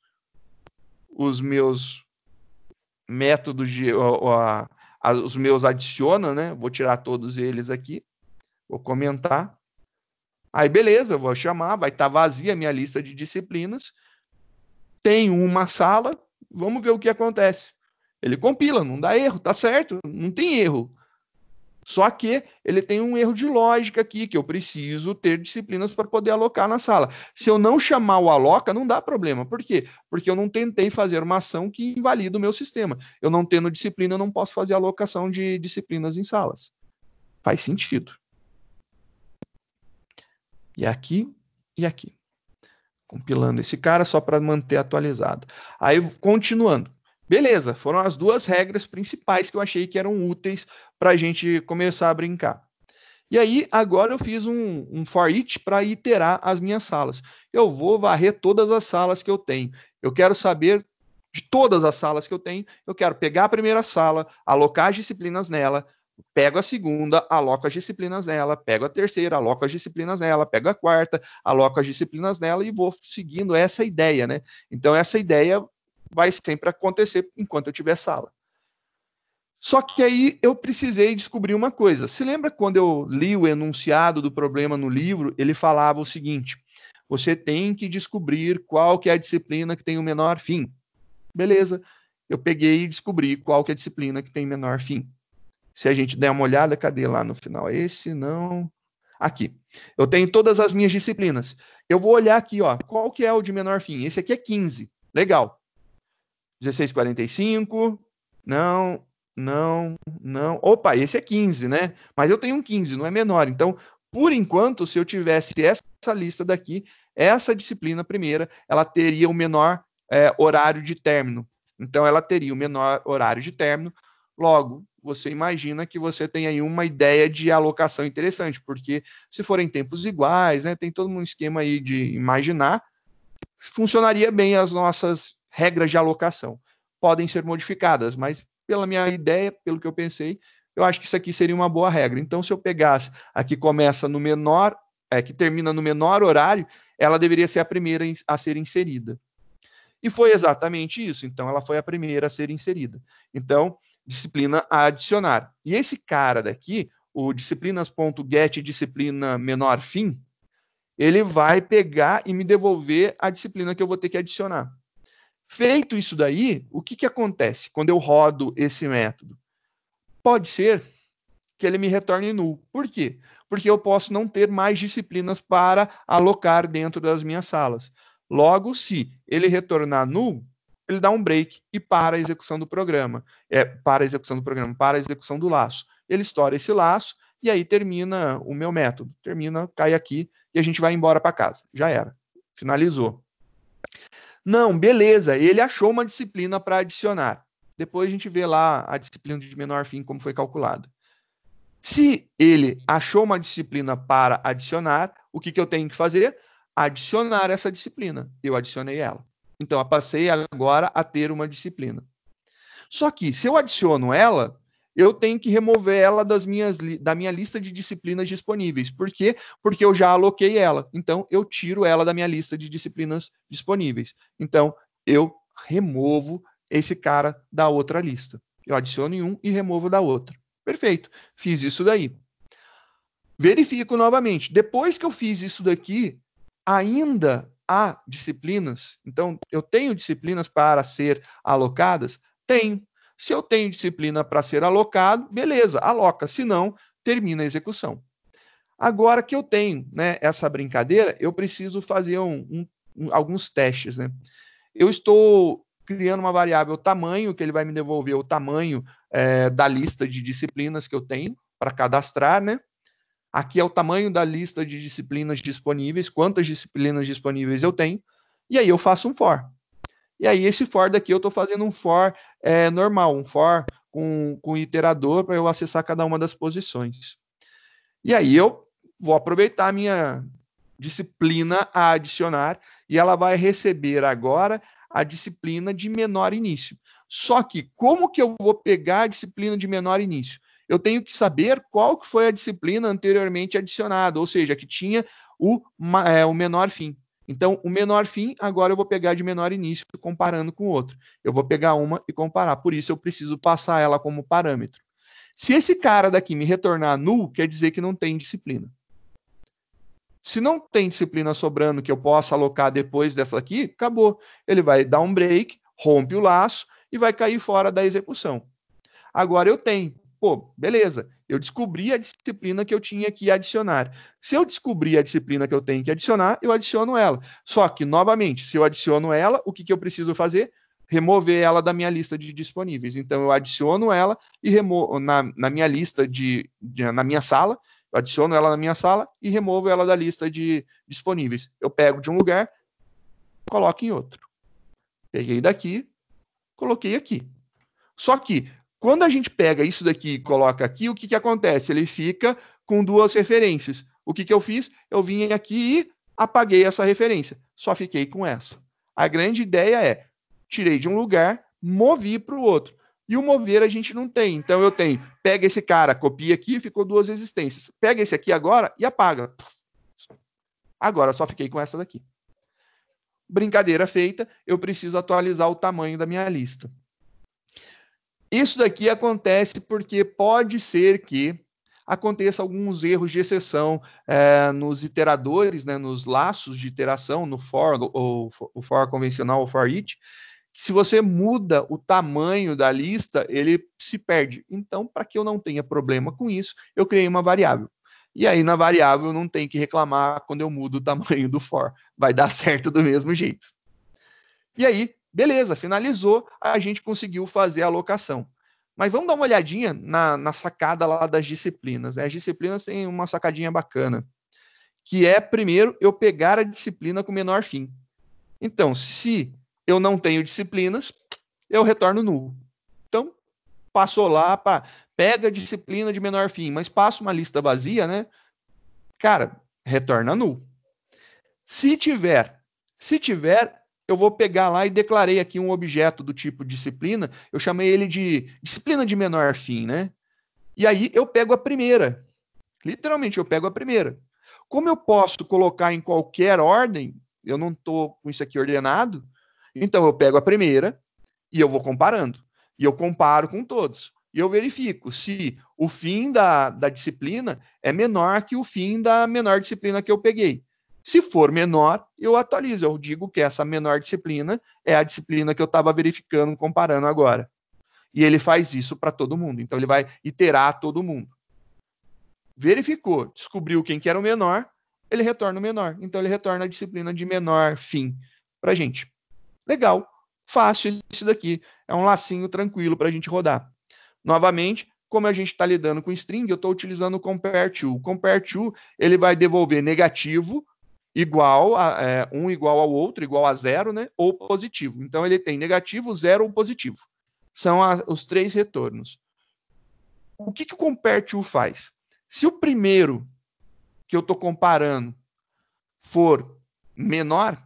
os meus métodos os meus adiciona, né? Vou tirar todos eles aqui, vou comentar. Aí, beleza, eu vou chamar, vai estar vazia a minha lista de disciplinas. Tem uma sala, vamos ver o que acontece. Ele compila, não dá erro, tá certo, não tem erro. Só que ele tem um erro de lógica aqui, que eu preciso ter disciplinas para poder alocar na sala. Se eu não chamar o aloca, não dá problema. Por quê? Porque eu não tentei fazer uma ação que invalida o meu sistema. Eu não tendo disciplina, eu não posso fazer alocação de disciplinas em salas. Faz sentido. E aqui, e aqui. Compilando esse cara só para manter atualizado. Aí, continuando. Beleza, foram as duas regras principais que eu achei que eram úteis para a gente começar a brincar. E aí, agora eu fiz um for each para iterar as minhas salas. Eu vou varrer todas as salas que eu tenho. Eu quero saber de todas as salas que eu tenho. Eu quero pegar a primeira sala, alocar as disciplinas nela, pego a segunda, aloco as disciplinas nela, pego a terceira, aloco as disciplinas nela, pego a quarta, aloco as disciplinas nela e vou seguindo essa ideia, né? Então, essa ideia vai sempre acontecer enquanto eu tiver sala. Só que aí eu precisei descobrir uma coisa. Se lembra quando eu li o enunciado do problema no livro, ele falava o seguinte: você tem que descobrir qual que é a disciplina que tem o menor fim. Beleza. Eu peguei e descobri qual que é a disciplina que tem menor fim. Se a gente der uma olhada, cadê lá no final? Esse não. Aqui. Eu tenho todas as minhas disciplinas. Eu vou olhar aqui, ó, qual que é o de menor fim? Esse aqui é 15. Legal. 16,45. Não, não. Opa, esse é 15, né? Mas eu tenho um 15, não é menor. Então, por enquanto, se eu tivesse essa lista daqui, essa disciplina primeira, ela teria o menor horário de término. Então, ela teria o menor horário de término. Logo, você imagina que você tem aí uma ideia de alocação interessante, porque se forem tempos iguais, né, tem todo um esquema aí de imaginar, funcionaria bem as nossas regras de alocação. Podem ser modificadas, mas pela minha ideia, pelo que eu pensei, eu acho que isso aqui seria uma boa regra. Então, se eu pegasse a que começa no menor, que termina no menor horário, ela deveria ser a primeira a ser inserida. E foi exatamente isso. Então, ela foi a primeira a ser inserida. Então, disciplina a adicionar. E esse cara daqui, o disciplinas.get disciplina menor fim, ele vai pegar e me devolver a disciplina que eu vou ter que adicionar. Feito isso daí, o que acontece quando eu rodo esse método? Pode ser que ele me retorne null. Por quê? Porque eu posso não ter mais disciplinas para alocar dentro das minhas salas. Logo, se ele retornar null, ele dá um break e para a execução do programa. Para a execução do programa, para a execução do laço. Ele estoura esse laço e aí termina o meu método. Termina, cai aqui e a gente vai embora para casa. Já era. Finalizou. Não, beleza, ele achou uma disciplina para adicionar. Depois a gente vê lá a disciplina de menor fim, como foi calculada. Se ele achou uma disciplina para adicionar, o que eu tenho que fazer? Adicionar essa disciplina. Eu adicionei ela. Então, eu passei agora a ter uma disciplina. Só que, se eu adiciono ela, eu tenho que remover ela da minha lista de disciplinas disponíveis. Por quê? Porque eu já aloquei ela. Então, eu tiro ela da minha lista de disciplinas disponíveis. Então, eu removo esse cara da outra lista. Eu adiciono em um e removo da outra. Perfeito. Fiz isso daí. Verifico novamente. Depois que eu fiz isso daqui, ainda há disciplinas. Então, eu tenho disciplinas para ser alocadas? Tenho. Se eu tenho disciplina para ser alocado, beleza, aloca. Se não, termina a execução. Agora que eu tenho, né, essa brincadeira, eu preciso fazer alguns testes. Né? Eu estou criando uma variável tamanho, que ele vai me devolver o tamanho da lista de disciplinas que eu tenho para cadastrar, né? Aqui é o tamanho da lista de disciplinas disponíveis, quantas disciplinas disponíveis eu tenho, e aí eu faço um for. E aí esse for daqui eu estou fazendo um for normal, um for com iterador para eu acessar cada uma das posições. E aí eu vou aproveitar a minha disciplina a adicionar e ela vai receber agora a disciplina de menor início. Só que como que eu vou pegar a disciplina de menor início? Eu tenho que saber qual que foi a disciplina anteriormente adicionada, ou seja, que tinha o menor fim. Então, o menor fim, agora eu vou pegar de menor início, comparando com o outro. Eu vou pegar uma e comparar. Por isso, eu preciso passar ela como parâmetro. Se esse cara daqui me retornar null, quer dizer que não tem disciplina. Se não tem disciplina sobrando que eu possa alocar depois dessa aqui, acabou. Ele vai dar um break, rompe o laço e vai cair fora da execução. Agora eu tenho. Pô, beleza. Eu descobri a disciplina que eu tinha que adicionar. Se eu descobrir a disciplina que eu tenho que adicionar, eu adiciono ela. Só que, novamente, se eu adiciono ela, o que eu preciso fazer? Remover ela da minha lista de disponíveis. Então, eu adiciono ela e removo na minha lista na minha sala, eu adiciono ela na minha sala e removo ela da lista de disponíveis. Eu pego de um lugar, coloco em outro. Peguei daqui, coloquei aqui. Só que Quando a gente pega isso daqui e coloca aqui, o que acontece? Ele fica com duas referências. O que eu fiz? Eu vim aqui e apaguei essa referência. Só fiquei com essa. A grande ideia é, tirei de um lugar, movi para o outro. E o mover a gente não tem. Então eu tenho, pega esse cara, copia aqui, ficou duas existências. Pega esse aqui agora e apaga. Agora só fiquei com essa daqui. Brincadeira feita, eu preciso atualizar o tamanho da minha lista. Isso daqui acontece porque pode ser que aconteça alguns erros de exceção nos iteradores, né, nos laços de iteração, no for, ou o for convencional, o for each. Se você muda o tamanho da lista, ele se perde. Então, para que eu não tenha problema com isso, eu criei uma variável. E aí, na variável, não tem que reclamar quando eu mudo o tamanho do for. Vai dar certo do mesmo jeito. E aí, beleza, finalizou, a gente conseguiu fazer a alocação. Mas vamos dar uma olhadinha na sacada lá das disciplinas. Né? As disciplinas têm uma sacadinha bacana, que é, primeiro, eu pegar a disciplina com menor fim. Então, se eu não tenho disciplinas, eu retorno nulo. Então, passou lá, pega a disciplina de menor fim, mas passa uma lista vazia, né? Cara, retorna nulo. Se tiver, eu vou pegar lá e declarei aqui um objeto do tipo disciplina, eu chamei ele de disciplina de menor fim, né? E aí eu pego a primeira. Literalmente, eu pego a primeira. Como eu posso colocar em qualquer ordem, eu não estou com isso aqui ordenado, então eu pego a primeira e eu vou comparando. E eu comparo com todos. E eu verifico se o fim da disciplina é menor que o fim da menor disciplina que eu peguei. Se for menor, eu atualizo. Eu digo que essa menor disciplina é a disciplina que eu estava verificando, comparando agora. E ele faz isso para todo mundo. Então, ele vai iterar todo mundo. Verificou, descobriu quem que era o menor, ele retorna o menor. Então, ele retorna a disciplina de menor fim para a gente. Legal, fácil isso daqui. É um lacinho tranquilo para a gente rodar. Novamente, como a gente está lidando com string, eu estou utilizando o compare_to. O compare_to, ele vai devolver negativo igual um igual ao outro, igual a zero, né? Ou positivo. Então, ele tem negativo, zero ou positivo. São os três retornos. O que o compare_to faz? Se o primeiro que eu estou comparando for menor,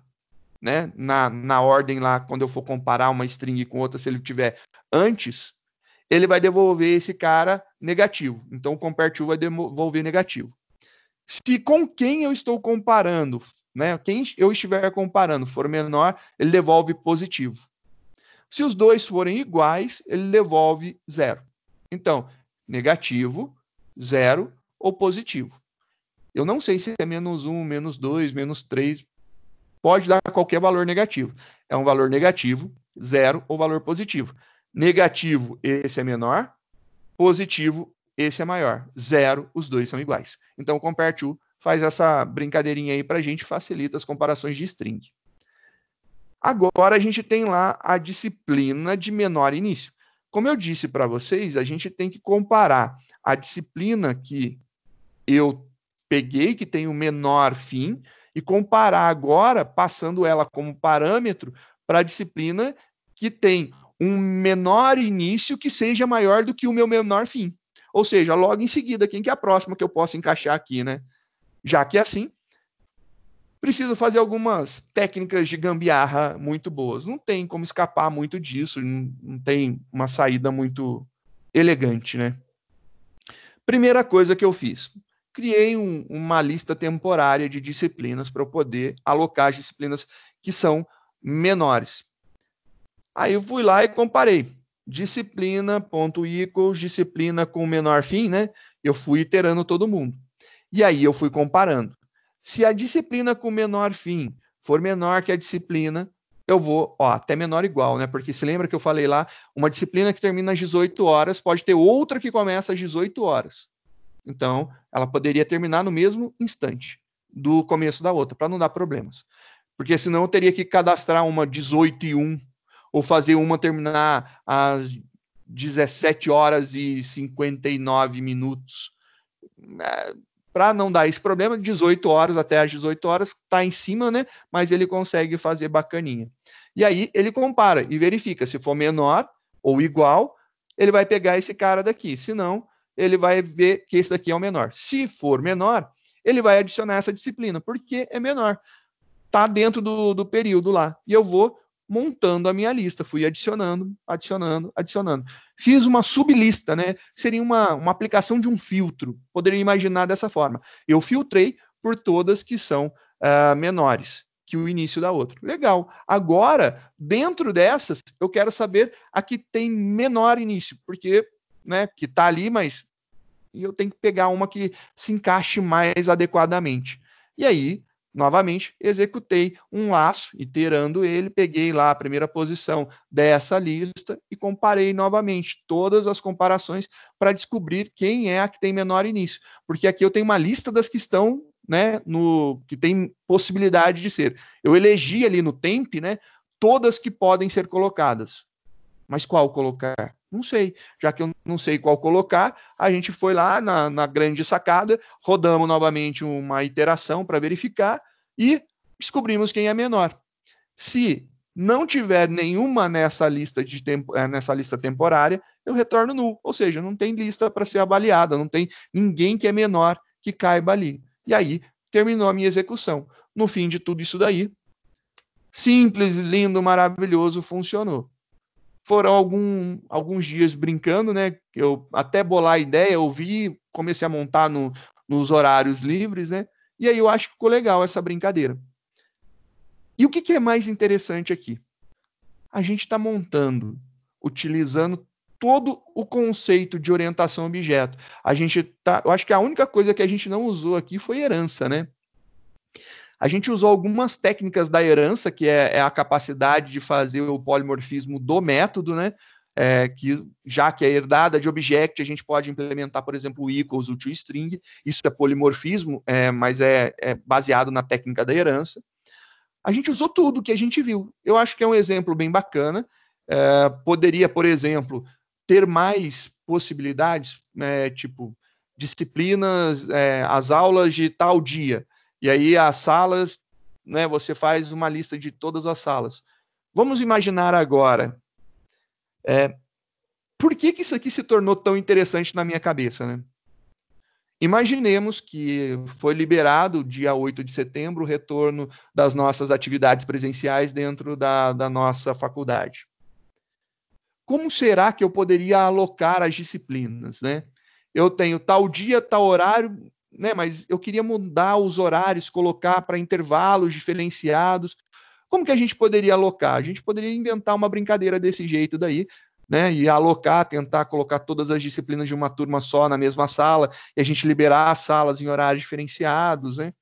né, na ordem lá, quando eu for comparar uma string com outra, se ele tiver antes, ele vai devolver esse cara negativo. Então, o compare_to vai devolver negativo. Se com quem eu estou comparando, né, quem eu estiver comparando for menor, ele devolve positivo. Se os dois forem iguais, ele devolve zero. Então, negativo, zero ou positivo. Eu não sei se é menos 1, menos 2, menos 3, pode dar qualquer valor negativo. É um valor negativo, zero ou valor positivo. Negativo, esse é menor. Positivo, esse é maior. Zero, os dois são iguais. Então, o compare_to faz essa brincadeirinha aí para a gente, facilita as comparações de string. Agora, a gente tem lá a disciplina de menor início. Como eu disse para vocês, a gente tem que comparar a disciplina que eu peguei, que tem o menor fim, e comparar agora, passando ela como parâmetro, para a disciplina que tem um menor início que seja maior do que o meu menor fim. Ou seja, logo em seguida, quem que é a próxima que eu posso encaixar aqui, né? Já que é assim, preciso fazer algumas técnicas de gambiarra muito boas. Não tem como escapar muito disso, não tem uma saída muito elegante, né? Primeira coisa que eu fiz, criei uma lista temporária de disciplinas para eu poder alocar as disciplinas que são menores. Aí eu fui lá e comparei. Disciplina.equals, disciplina com menor fim, né? Eu fui iterando todo mundo. E aí eu fui comparando. Se a disciplina com menor fim for menor que a disciplina, eu vou, até menor igual, né? Porque se lembra que eu falei lá, uma disciplina que termina às 18 horas pode ter outra que começa às 18 horas. Então, ela poderia terminar no mesmo instante do começo da outra, para não dar problemas. Porque senão eu teria que cadastrar uma 18:01 ou fazer uma terminar às 17 horas e 59 minutos. Para não dar esse problema, 18 horas até às 18 horas está em cima, né? Mas ele consegue fazer bacaninha. E aí ele compara e verifica se for menor ou igual, ele vai pegar esse cara daqui. Se não, ele vai ver que esse daqui é o menor. Se for menor, ele vai adicionar essa disciplina, porque é menor. Está dentro do período lá. E eu vou montando a minha lista. Fui adicionando, adicionando, adicionando. Fiz uma sublista, né? Seria uma aplicação de um filtro. Poderia imaginar dessa forma. Eu filtrei por todas que são menores que o início da outra. Legal. Agora, dentro dessas, eu quero saber a que tem menor início, porque, né, que está ali, mas eu tenho que pegar uma que se encaixe mais adequadamente. E aí, novamente, executei um laço, iterando ele, peguei lá a primeira posição dessa lista e comparei novamente todas as comparações para descobrir quem é a que tem menor início. Porque aqui eu tenho uma lista das que estão, né, que tem possibilidade de ser. Eu elegi ali no temp, né, todas que podem ser colocadas. Mas qual colocar? Não sei. Já que eu não sei qual colocar, a gente foi lá na grande sacada, rodamos novamente uma iteração para verificar e descobrimos quem é menor. Se não tiver nenhuma nessa lista temporária, eu retorno null. Ou seja, não tem lista para ser avaliada, não tem ninguém que é menor que caiba ali. E aí terminou a minha execução. No fim de tudo isso daí, simples, lindo, maravilhoso, funcionou. Foram alguns dias brincando, né? Eu até bolar a ideia, eu vi, comecei a montar nos horários livres, né? E aí eu acho que ficou legal essa brincadeira. E o que é mais interessante aqui? A gente está montando, utilizando todo o conceito de orientação a objeto. Eu acho que a única coisa que a gente não usou aqui foi herança, né? A gente usou algumas técnicas da herança, que é a capacidade de fazer o polimorfismo do método, né? Que já que é herdada de object, a gente pode implementar, por exemplo, o equals, o toString. Isso é polimorfismo, mas é baseado na técnica da herança. A gente usou tudo que a gente viu. Eu acho que é um exemplo bem bacana. Poderia, por exemplo, ter mais possibilidades, tipo disciplinas, as aulas de tal dia. E aí as salas, né, você faz uma lista de todas as salas. Vamos imaginar agora, por que isso aqui se tornou tão interessante na minha cabeça, né? Imaginemos que foi liberado, dia 8 de setembro, o retorno das nossas atividades presenciais dentro da nossa faculdade. Como será que eu poderia alocar as disciplinas, né? Eu tenho tal dia, tal horário, né? Mas eu queria mudar os horários, colocar para intervalos diferenciados. Como que a gente poderia alocar? A gente poderia inventar uma brincadeira desse jeito daí, né? E alocar, tentar colocar todas as disciplinas de uma turma só na mesma sala e a gente liberar as salas em horários diferenciados, né?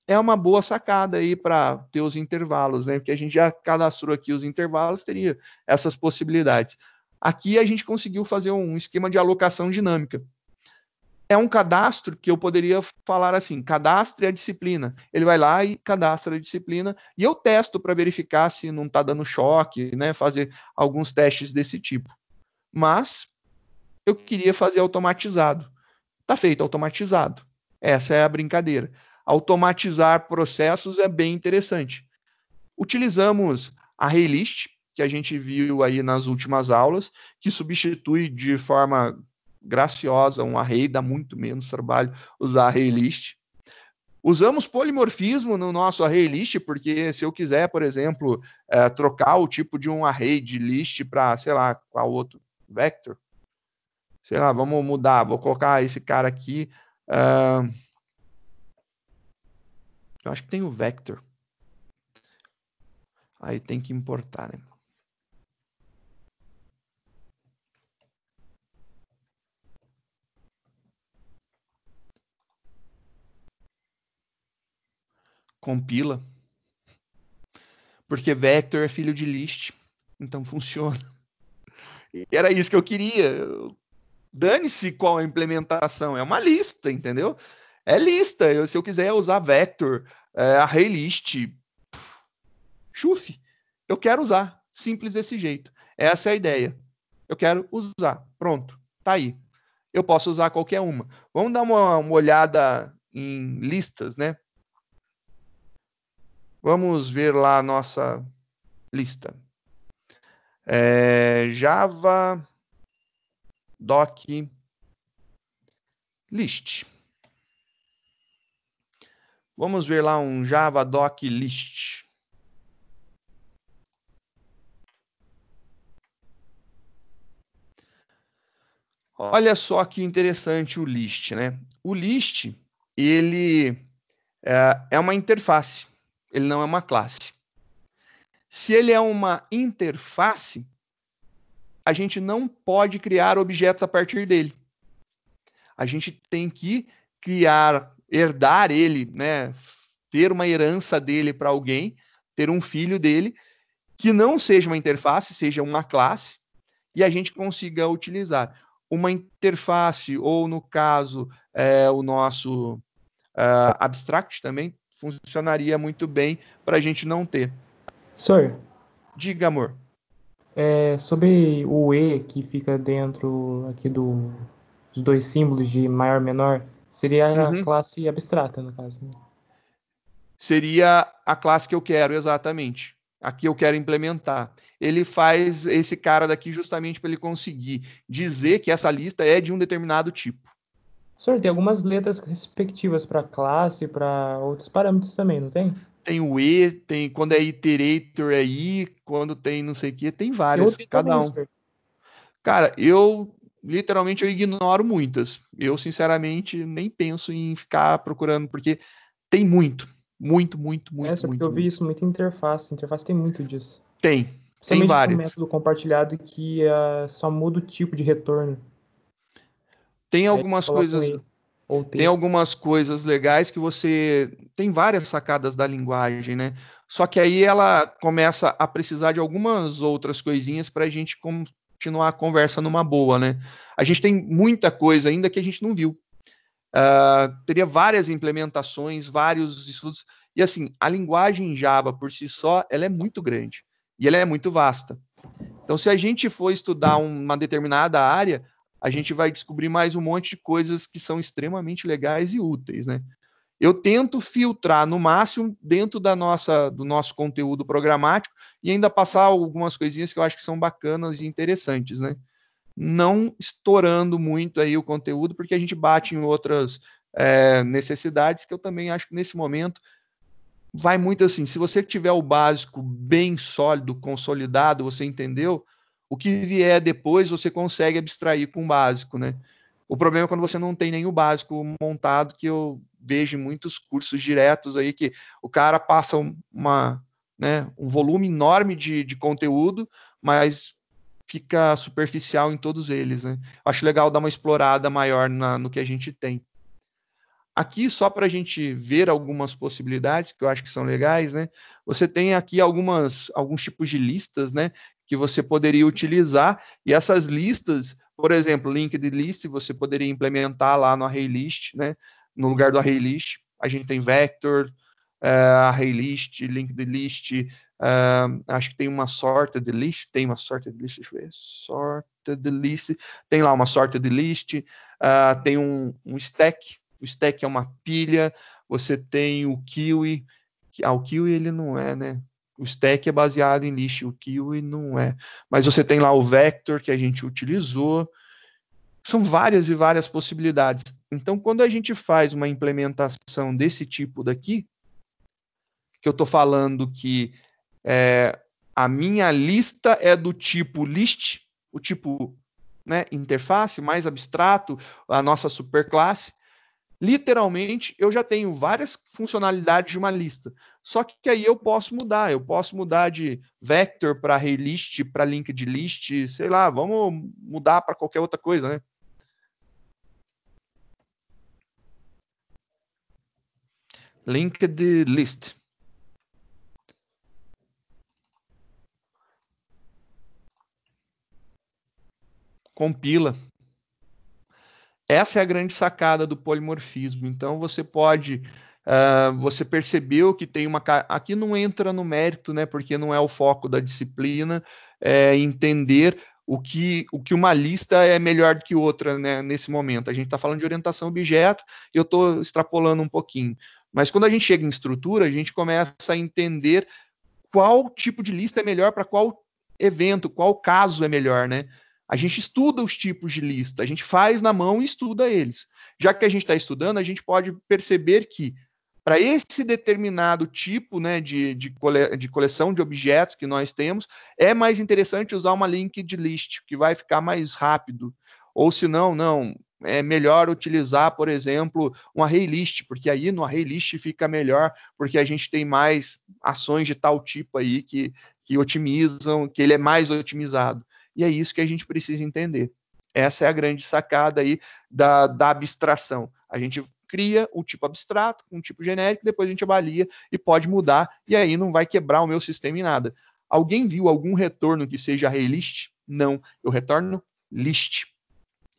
É uma boa sacada aí para ter os intervalos, né? Porque a gente já cadastrou aqui os intervalos, teria essas possibilidades. Aqui a gente conseguiu fazer um esquema de alocação dinâmica. É um cadastro que eu poderia falar assim, cadastre a disciplina. Ele vai lá e cadastra a disciplina e eu testo para verificar se não está dando choque, né? Fazer alguns testes desse tipo. Mas eu queria fazer automatizado. Está feito automatizado. Essa é a brincadeira. Automatizar processos é bem interessante. Utilizamos a Arraylist, que a gente viu aí nas últimas aulas, que substitui de forma graciosa um array, dá muito menos trabalho usar Arraylist. Usamos polimorfismo no nosso Arraylist, porque se eu quiser, por exemplo, trocar o tipo de um array de list para, sei lá, qual outro? Vector? Sei lá, vamos mudar, vou colocar esse cara aqui. Eu acho que tem o vector. Aí tem que importar, né? Compila. Porque vector é filho de list. Então funciona. E era isso que eu queria. Dane-se qual a implementação. É uma lista, entendeu? É lista. Se eu quiser usar vector, ArrayList, chuf, eu quero usar. Simples desse jeito. Essa é a ideia. Eu quero usar. Pronto. Tá aí. Eu posso usar qualquer uma. Vamos dar uma olhada em listas, né? Vamos ver lá a nossa lista. Java doc list. Vamos ver lá um Java doc list. Olha só que interessante o list, né? O list, ele é uma interface, ele não é uma classe. Se ele é uma interface, a gente não pode criar objetos a partir dele. A gente tem que criar, herdar ele, né? Ter uma herança dele para alguém, ter um filho dele, que não seja uma interface, seja uma classe, e a gente consiga utilizar. Uma interface, ou no caso, o nosso abstract também, funcionaria muito bem para a gente não ter. Sir, Diga, amor. sobre o E que fica dentro aqui dos dois símbolos de maior e menor, seria a classe abstrata, no caso. Né? Seria a classe que eu quero, exatamente. Aqui eu quero implementar. Ele faz esse cara daqui justamente para ele conseguir dizer que essa lista é de um determinado tipo. Senhor, tem algumas letras respectivas para classe, para outros parâmetros também, não tem? Tem o E, tem quando é iterator é I, quando tem não sei o que, tem várias, cada também, um. senhor. Cara, eu literalmente eu ignoro muitas. Eu, sinceramente, nem penso em ficar procurando, porque tem muito, muito. Porque eu vi isso muito em interface. Interface tem muito disso. Tem Principalmente com o várias. método compartilhado que só muda o tipo de retorno. Tem algumas coisas. Tem algumas coisas legais que você tem várias sacadas da linguagem, né? Só que aí ela começa a precisar de algumas outras coisinhas para a gente continuar a conversa numa boa, né? A gente tem muita coisa ainda que a gente não viu. Teria várias implementações, vários estudos. E assim, a linguagem Java por si só, ela é muito grande e ela é muito vasta. Então, se a gente for estudar uma determinada área, a gente vai descobrir mais um monte de coisas que são extremamente legais e úteis, né? Eu tento filtrar no máximo dentro do nosso conteúdo programático e ainda passar algumas coisinhas que eu acho que são bacanas e interessantes, né? Não estourando muito aí o conteúdo, porque a gente bate em outras necessidades que eu também acho que nesse momento vai muito assim, se você tiver o básico bem sólido, consolidado, você entendeu, o que vier depois você consegue abstrair com o básico, né? O problema é quando você não tem nem o básico montado, que eu vejo em muitos cursos diretos aí, que o cara passa um volume enorme de conteúdo, mas fica superficial em todos eles, né? Acho legal dar uma explorada maior no que a gente tem. Aqui, só para a gente ver algumas possibilidades, que eu acho que são legais, né? Você tem aqui alguns tipos de listas, né? Que você poderia utilizar, e essas listas, por exemplo, linked list, você poderia implementar lá no array list, né? No lugar do array list, a gente tem vector, array list, linked list, acho que tem uma sorted list, deixa eu ver, sorted list, tem lá uma sorted list, tem um stack. O stack é uma pilha, você tem o Kiwi, o Kiwi ele não é, né? O stack é baseado em list, o Kiwi não é. Mas você tem lá o vector que a gente utilizou. São várias e várias possibilidades. Então, quando a gente faz uma implementação desse tipo daqui, que eu estou falando que a minha lista é do tipo list, o tipo, né, interface, mais abstrato, a nossa superclasse, literalmente, eu já tenho várias funcionalidades de uma lista. Só que aí eu posso mudar de vector para array list, para linked list, sei lá, vamos mudar para qualquer outra coisa, né? Linked list. Compila. Essa é a grande sacada do polimorfismo. Então, você pode... você percebeu que tem uma... Aqui não entra no mérito, né? Porque não é o foco da disciplina, entender o que uma lista é melhor do que outra, né, nesse momento. A gente está falando de orientação a objeto e eu estou extrapolando um pouquinho. Mas quando a gente chega em estrutura, a gente começa a entender qual tipo de lista é melhor para qual evento, qual caso é melhor, né? A gente estuda os tipos de lista, a gente faz na mão e estuda eles. Já que a gente está estudando, a gente pode perceber que para esse determinado tipo, né, de coleção de objetos que nós temos, é mais interessante usar uma linked list, que vai ficar mais rápido. Ou se não, é melhor utilizar, por exemplo, um array list, porque aí no array list fica melhor, porque a gente tem mais ações de tal tipo aí que otimizam, que ele é mais otimizado. E é isso que a gente precisa entender. Essa é a grande sacada aí da abstração. A gente cria o tipo abstrato, um tipo genérico, depois a gente avalia e pode mudar, e aí não vai quebrar o meu sistema em nada. Alguém viu algum retorno que seja array list? Não, eu retorno list.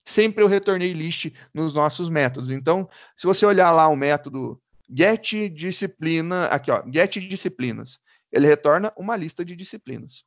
Sempre eu retornei list nos nossos métodos. Então, se você olhar lá o método getDisciplina, aqui ó, getDisciplinas, ele retorna uma lista de disciplinas.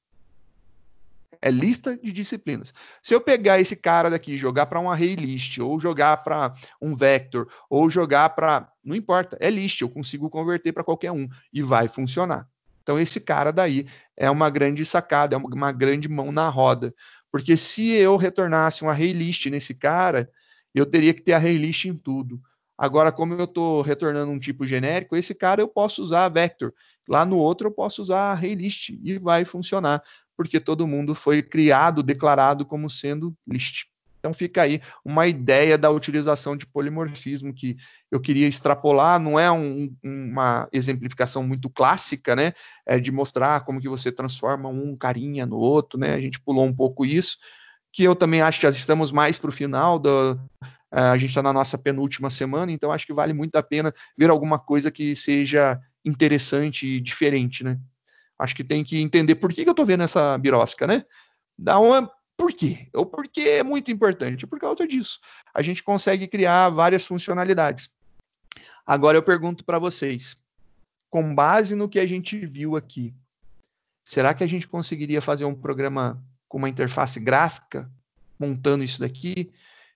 É lista de disciplinas. Se eu pegar esse cara daqui e jogar para um array list, ou jogar para um vector, ou jogar para... Não importa, é list, eu consigo converter para qualquer um e vai funcionar. Então esse cara daí é uma grande sacada, é uma grande mão na roda. Porque se eu retornasse um array list nesse cara, eu teria que ter array list em tudo. Agora, como eu estou retornando um tipo genérico, esse cara eu posso usar vector. Lá no outro eu posso usar array list e vai funcionar, porque todo mundo foi criado, declarado como sendo list. Então fica aí uma ideia da utilização de polimorfismo que eu queria extrapolar, não é uma exemplificação muito clássica, né, de mostrar como que você transforma um carinha no outro, né, a gente pulou um pouco isso, que eu também acho que já estamos mais para o final a gente está na nossa penúltima semana, então acho que vale muito a pena ver alguma coisa que seja interessante e diferente, né? Acho que tem que entender por que eu estou vendo essa birosca, né? Por quê? O porquê é muito importante, por causa disso. A gente consegue criar várias funcionalidades. Agora eu pergunto para vocês, com base no que a gente viu aqui, será que a gente conseguiria fazer um programa com uma interface gráfica, montando isso daqui,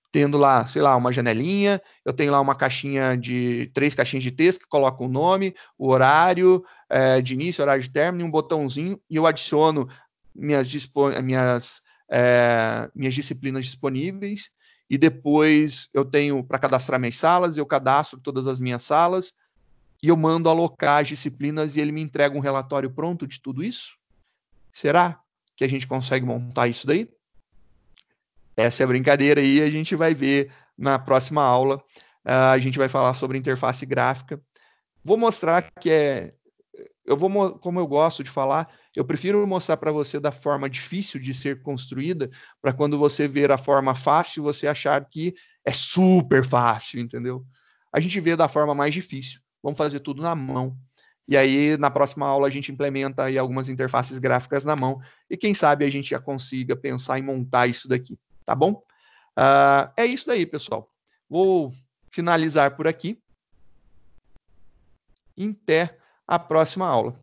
tendo lá, sei lá, uma janelinha, eu tenho lá uma caixinha de 3 caixinhas de texto que coloca o nome, o horário de início, horário de término, e um botãozinho, e eu adiciono minhas disciplinas disponíveis, e depois eu tenho para cadastrar minhas salas, eu cadastro todas as minhas salas, e eu mando alocar as disciplinas e ele me entrega um relatório pronto de tudo isso? Será que a gente consegue montar isso daí? Essa é a brincadeira aí, a gente vai ver na próxima aula. A gente vai falar sobre interface gráfica. Vou mostrar que como eu gosto de falar, eu prefiro mostrar para você da forma difícil de ser construída, para quando você ver a forma fácil, você achar que é super fácil, entendeu? A gente vê da forma mais difícil. Vamos fazer tudo na mão. E aí, na próxima aula, a gente implementa aí algumas interfaces gráficas na mão, e quem sabe a gente já consiga pensar em montar isso daqui. Tá bom? É isso daí, pessoal. Vou finalizar por aqui. Até a próxima aula.